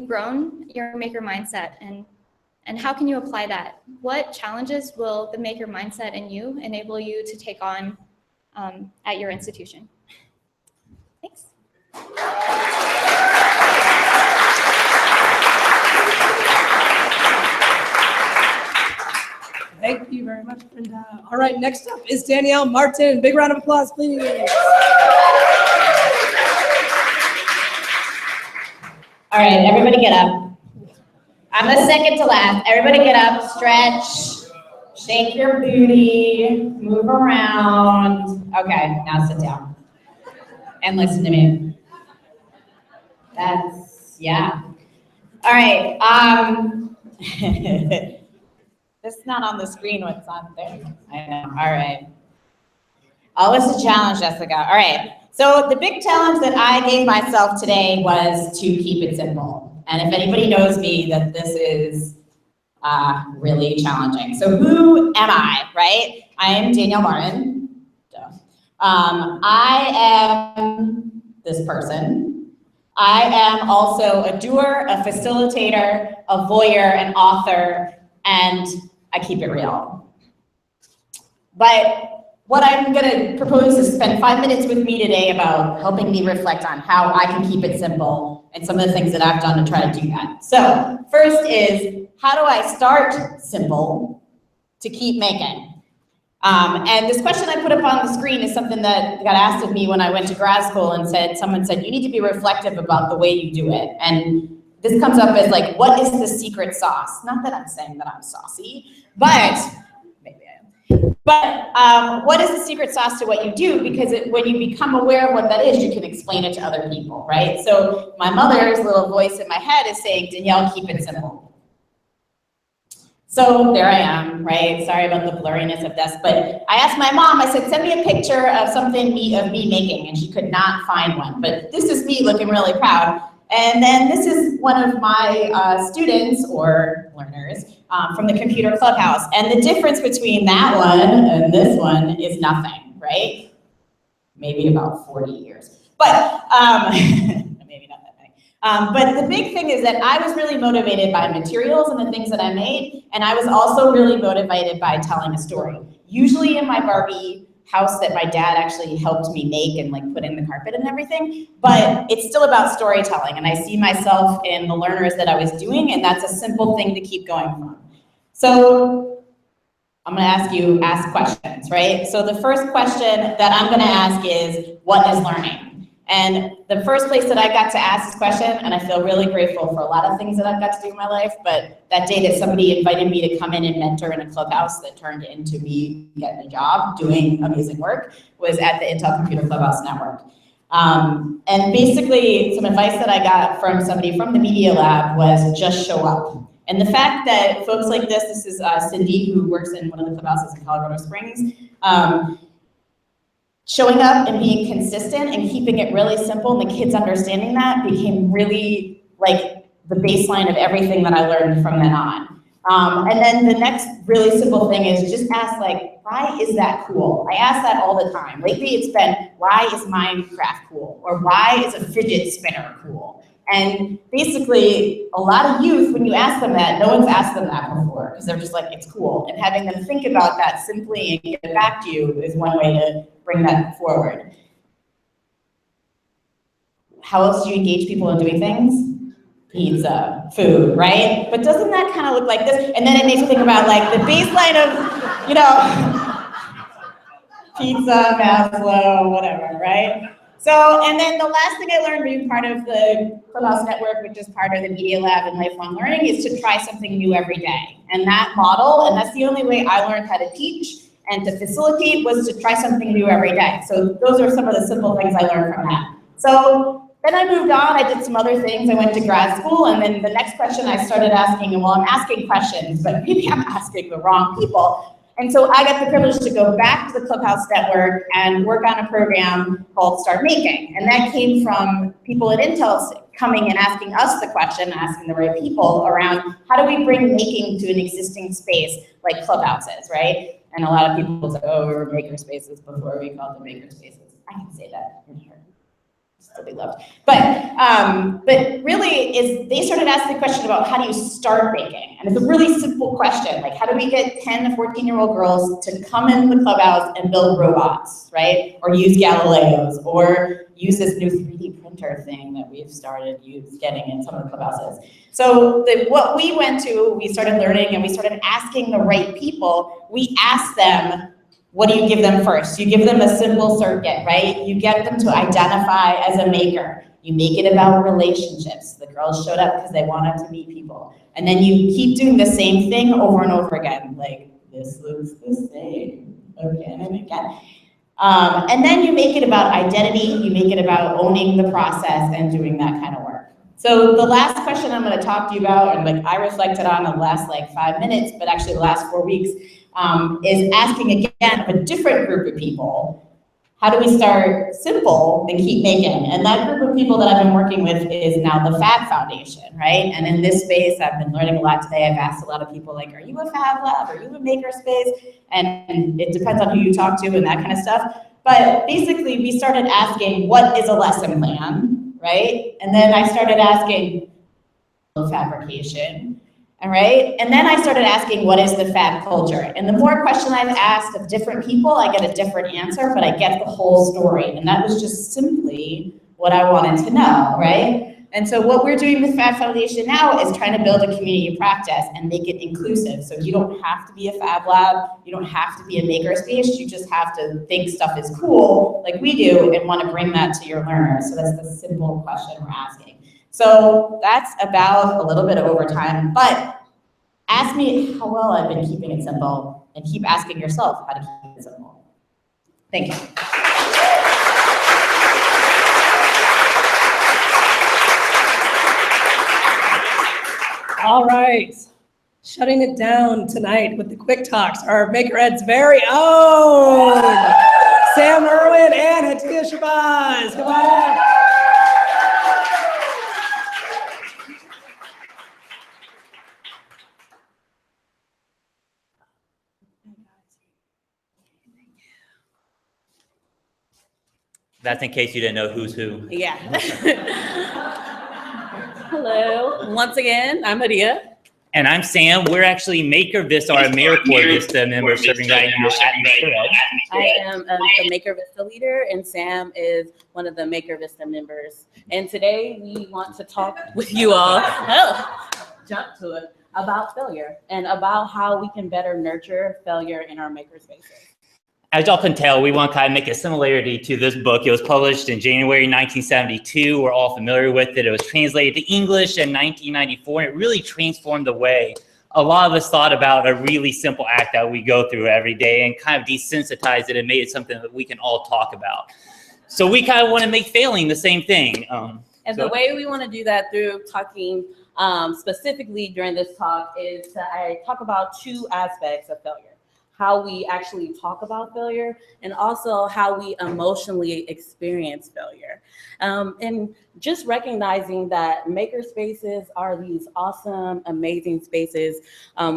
Grown your maker mindset, and how can you apply that? What challenges will the maker mindset in you enable you to take on at your institution? Thanks. Thank you very much, Brenda. All right, next up is Danielle Martin. Big round of applause, please. All right, everybody get up. I'm the second to last. Everybody get up, stretch, shake your booty, move around. Okay, now sit down and listen to me. Yeah. All right, it's not on the screen what's on there. I know, all right. Oh, it's a challenge, Jessica. All right, so the big challenge that I gave myself today was to keep it simple. And if anybody knows me, that this is really challenging. So who am I, right? I am Danielle Martin. I am this person. I am also a doer, a facilitator, a voyeur, an author, and I keep it real. But what I'm gonna propose is spend 5 minutes with me today about helping me reflect on how I can keep it simple and some of the things that I've done to try to do that. So first is, how do I start simple to keep making? And this question I put up on the screen is something that got asked of me when I went to grad school, and someone said, you need to be reflective about the way you do it. And this comes up as like, what is the secret sauce? Not that I'm saying that I'm saucy, but maybe I am. But what is the secret sauce to what you do? Because when you become aware of what that is, you can explain it to other people, right? So my mother's little voice in my head is saying, Danielle, keep it simple. So there I am, right? Sorry about the blurriness of this, but I asked my mom, I said, send me a picture of something of me making, and she could not find one. But this is me looking really proud. And then this is one of my students or learners from the computer clubhouse. And the difference between that one and this one is nothing, right? Maybe about 40 years. But maybe not that many. But the big thing is that I was really motivated by materials and the things that I made. And I was also really motivated by telling a story. Usually in my Barbie house that my dad actually helped me make and like put in the carpet and everything, but it's still about storytelling, and I see myself in the learners that I was doing, and that's a simple thing to keep going from. So I'm gonna ask questions, right? So the first question that I'm gonna ask is, what is learning? And the first place that I got to ask this question, and I feel really grateful for a lot of things that I've got to do in my life, but that day that somebody invited me to come in and mentor in a clubhouse that turned into me getting a job doing amazing work was at the Intel Computer Clubhouse Network. And basically some advice that I got from somebody from the Media Lab was just show up. And the fact that folks like this is Cindy, who works in one of the clubhouses in Colorado Springs, showing up and being consistent and keeping it really simple, and the kids understanding that became really like the baseline of everything that I learned from then on. And then the next really simple thing is just ask, like, why is that cool? I ask that all the time. Lately it's been, why is Minecraft cool? Or why is a fidget spinner cool? And basically, a lot of youth, when you ask them that, no one's asked them that before, because they're just like, it's cool. And having them think about that simply and get it back to you is one way to bring that forward. How else do you engage people in doing things? Pizza, food, right? But doesn't that kind of look like this? And then it makes you think about like the baseline of, you know, pizza, Maslow, whatever, right? So, and then the last thing I learned being part of the Clubhouse Network, which is part of the Media Lab and Lifelong Learning, is to try something new every day. And that model, and that's the only way I learned how to teach and to facilitate, was to try something new every day. So those are some of the simple things I learned from that. So Then I moved on, I did some other things, I went to grad school, and then the next question I started asking, and well, I'm asking questions, but maybe I'm asking the wrong people. And so I got the privilege to go back to the Clubhouse Network and work on a program called Start Making. And that came from people at Intel coming and asking us the question, asking the right people around how do we bring making to an existing space like clubhouses, right? And a lot of people say, oh, we were maker spaces before we called them maker spaces. I can say that in here. Still be loved. But really is they started asking the question about how do you start making? And it's a really simple question, like how do we get 10 to 14-year-old girls to come in the clubhouse and build robots, right? Or use Galileos, or use this new 3D printer thing that we've started getting in some of the clubhouses. So what we went to, we started learning and we started asking the right people. We asked them, what do you give them first? You give them a simple circuit, right? You get them to identify as a maker. You make it about relationships. The girls showed up because they wanted to meet people. And then you keep doing the same thing over and over again. Like, this looks the same again and again. And then you make it about identity. You make it about owning the process and doing that kind of work. So the last question I'm going to talk to you about, and like I reflected on the last like 5 minutes, but actually the last 4 weeks, is asking again of a different group of people, how do we start simple and keep making? And that group of people that I've been working with is now the Fab Foundation, right? And in this space, I've been learning a lot today. I've asked a lot of people like, are you a Fab Lab? Are you a maker space? And it depends on who you talk to and that kind of stuff. But basically, we started asking, what is a lesson plan, right? And then I started asking fabrication. All right, and then I started asking, what is the fab culture? And the more questions I've asked of different people, I get a different answer, but I get the whole story. And that was just simply what I wanted to know, right? And so what we're doing with Fab Foundation now is trying to build a community practice and make it inclusive. So you don't have to be a Fab Lab, you don't have to be a maker space, you just have to think stuff is cool, like we do, and want to bring that to your learners. So that's the simple question we're asking. So that's about a little bit of overtime, but ask me how well I've been keeping it simple, and keep asking yourself how to keep it simple. Thank you. All right, shutting it down tonight with the quick talks are Maker Ed's very own Sam Irwin and Hatia Shabazz. Come on. That's in case you didn't know who's who. Yeah. Hello, once again, I'm Hatia. And I'm Sam. We're actually Maker Vista, or AmeriCorps Vista members serving right now at Maker Ed. I am the Maker Vista leader, and Sam is one of the Maker Vista members. And today we want to talk with you all, jump to it, about failure and about how we can better nurture failure in our maker spaces. As y'all can tell, we want to kind of make a similarity to this book. It was published in January 1972. We're all familiar with it. It was translated to English in 1994, and it really transformed the way a lot of us thought about a really simple act that we go through every day, and kind of desensitized it and made it something that we can all talk about. So we kind of want to make failing the same thing. And the way we want to do that through talking specifically during this talk is I talk about two aspects of failure. How we actually talk about failure, and also how we emotionally experience failure. And just recognizing that maker spaces are these awesome, amazing spaces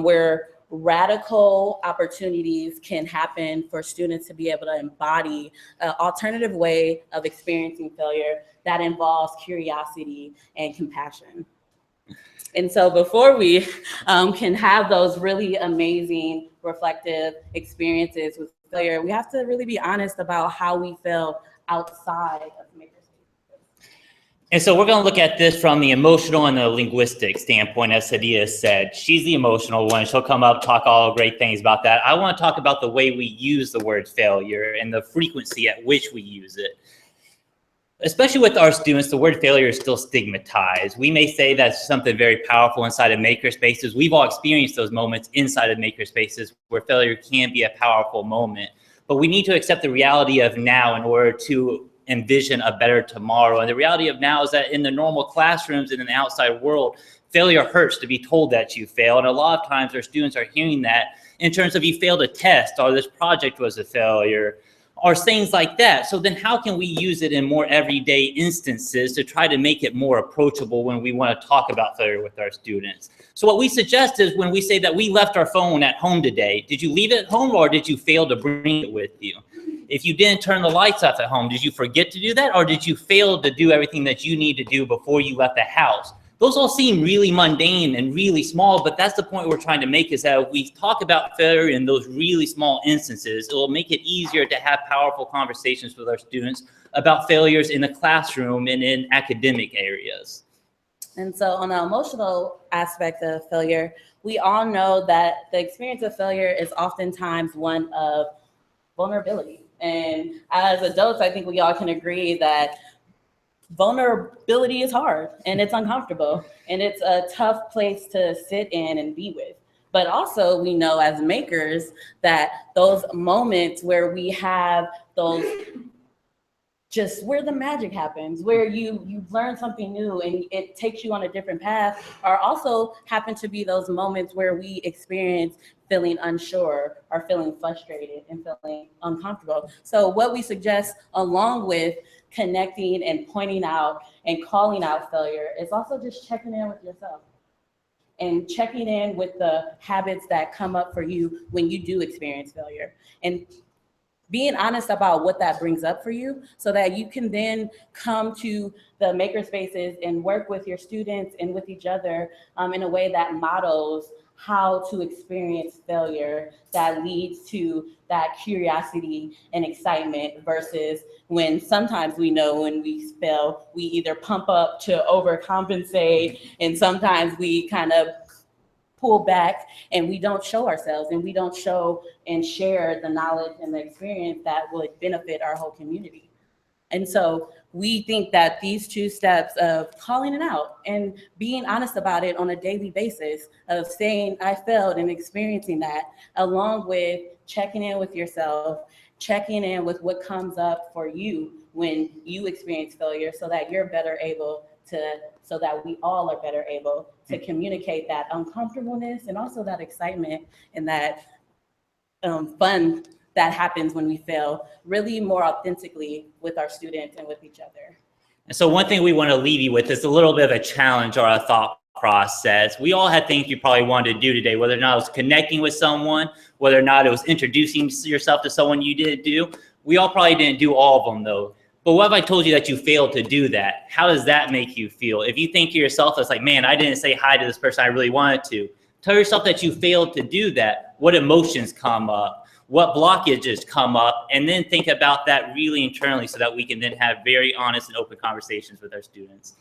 where radical opportunities can happen for students to be able to embody an alternative way of experiencing failure that involves curiosity and compassion. And so before we can have those really amazing reflective experiences with failure, we have to really be honest about how we feel outside of maker spaces. And so we're going to look at this from the emotional and the linguistic standpoint, as Hatia said. She's the emotional one. She'll come up, talk all great things about that. I want to talk about the way we use the word failure and the frequency at which we use it. Especially with our students, the word failure is still stigmatized. We may say that's something very powerful inside of maker spaces. We've all experienced those moments inside of maker spaces where failure can be a powerful moment. But we need to accept the reality of now in order to envision a better tomorrow. And the reality of now is that in the normal classrooms and in the outside world, failure hurts to be told that you failed. And a lot of times our students are hearing that in terms of you failed a test, or this project was a failure, or things like that. So then how can we use it in more everyday instances to try to make it more approachable when we want to talk about failure with our students? So what we suggest is when we say that we left our phone at home today, did you leave it at home or did you fail to bring it with you? If you didn't turn the lights off at home, did you forget to do that, or did you fail to do everything that you need to do before you left the house? Those all seem really mundane and really small, but that's the point we're trying to make, is that if we talk about failure in those really small instances, it will make it easier to have powerful conversations with our students about failures in the classroom and in academic areas. And so on the emotional aspect of failure, we all know that the experience of failure is oftentimes one of vulnerability. And as adults, I think we all can agree that vulnerability is hard and it's uncomfortable and it's a tough place to sit in and be with. But also we know as makers that those moments where we have those, just where the magic happens, where you learn something new and it takes you on a different path, are also happen to be those moments where we experience feeling unsure or feeling frustrated and feeling uncomfortable. So what we suggest, along with connecting and pointing out and calling out failure, is also just checking in with yourself and checking in with the habits that come up for you when you do experience failure, and being honest about what that brings up for you, so that you can then come to the maker spaces and work with your students and with each other in a way that models how to experience failure, that leads to that curiosity and excitement, versus when sometimes we know when we fail, we either pump up to overcompensate, and sometimes we kind of pull back and we don't show ourselves and we don't show and share the knowledge and the experience that would benefit our whole community. And so we think that these two steps of calling it out and being honest about it on a daily basis, of saying I failed and experiencing that, along with checking in with yourself, checking in with what comes up for you when you experience failure, so that you're better able to, so that we all are better able to communicate that uncomfortableness and also that excitement and that fun that happens when we fail, really more authentically with our students and with each other. And so one thing we want to leave you with is a little bit of a challenge or a thought process. We all had things you probably wanted to do today, whether or not it was connecting with someone, whether or not it was introducing yourself to someone you didn't do. We all probably didn't do all of them though. But what if I told you that you failed to do that? How does that make you feel? If you think to yourself, it's like, man, I didn't say hi to this person I really wanted to. Tell yourself that you failed to do that. What emotions come up? What blockages come up? And then think about that really internally, so that we can then have very honest and open conversations with our students.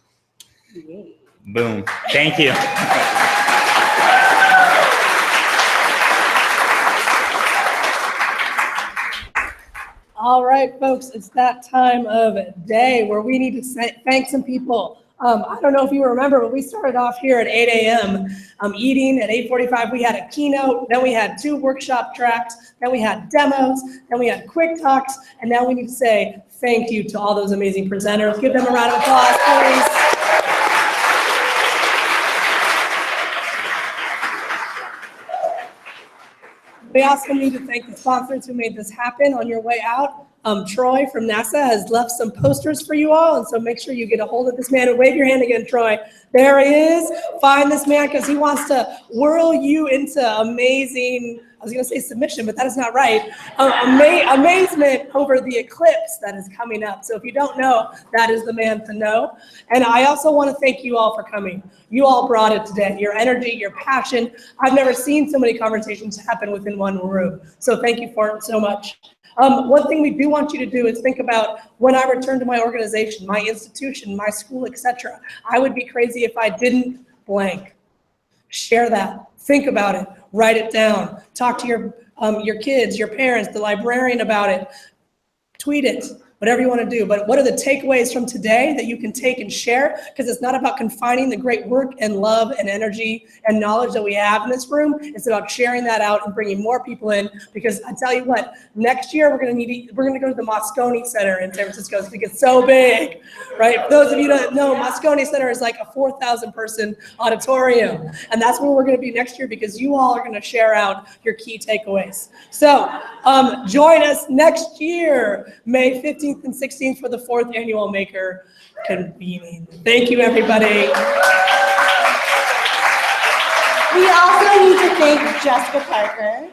Yay. Boom. Thank you. All right, folks, it's that time of day where we need to thank some people. I don't know if you remember, but we started off here at 8 a.m. Eating. At 8:45, we had a keynote, then we had 2 workshop tracks, then we had demos, then we had quick talks, and now we need to say thank you to all those amazing presenters. Give them a round of applause, please. We also need to thank the sponsors who made this happen. On your way out, Troy from NASA has left some posters for you all, and so make sure you get a hold of this man. And wave your hand again, Troy. There he is. Find this man, because he wants to whirl you into amazing, I was going to say submission, but that is not right, amazement over the eclipse that is coming up. So if you don't know, that is the man to know. And I also want to thank you all for coming. You all brought it today. Your energy, your passion. I've never seen so many conversations happen within one room. So thank you for it so much. One thing we do want you to do is think about, when I return to my organization, my institution, my school, etc. I would be crazy if I didn't blank. Share that. Think about it. Write it down. Talk to your kids, your parents, the librarian about it. Tweet it. whatever you want to do. But what are the takeaways from today that you can take and share? Because it's not about confining the great work and love and energy and knowledge that we have in this room. It's about sharing that out and bringing more people in. Because I tell you what, next year we're going to go to the Moscone Center in San Francisco. It's going to get so big, right? For those of you that know, Moscone Center is like a 4,000 person auditorium, and that's where we're going to be next year because you all are going to share out your key takeaways. So join us next year, May 15th and 16th for the 4th annual Maker Convening. Thank you, everybody. We also need to thank Jessica Parker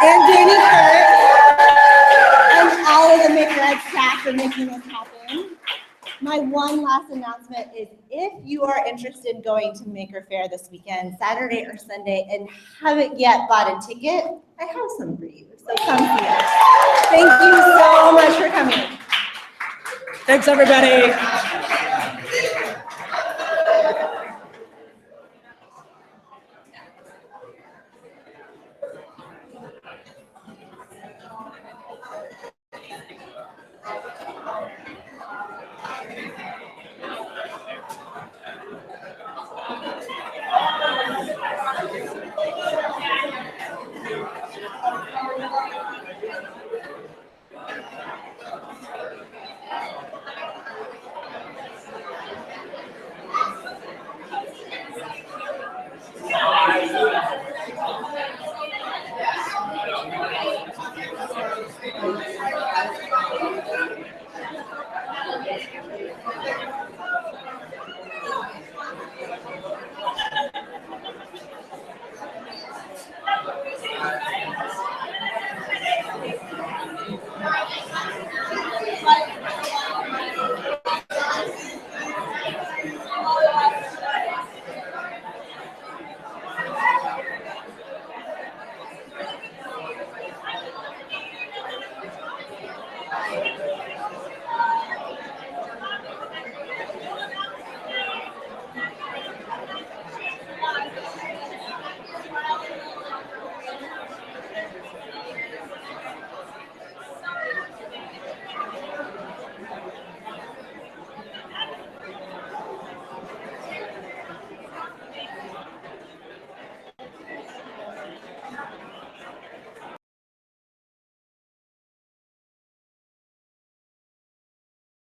and Danny Kurt and all of the Maker Ed staff for making this happen. My one last announcement is if you are interested in going to Maker Faire this weekend, Saturday or Sunday, and haven't yet bought a ticket, I have some for you. So come see us. Thank you so much for coming. Thanks, everybody.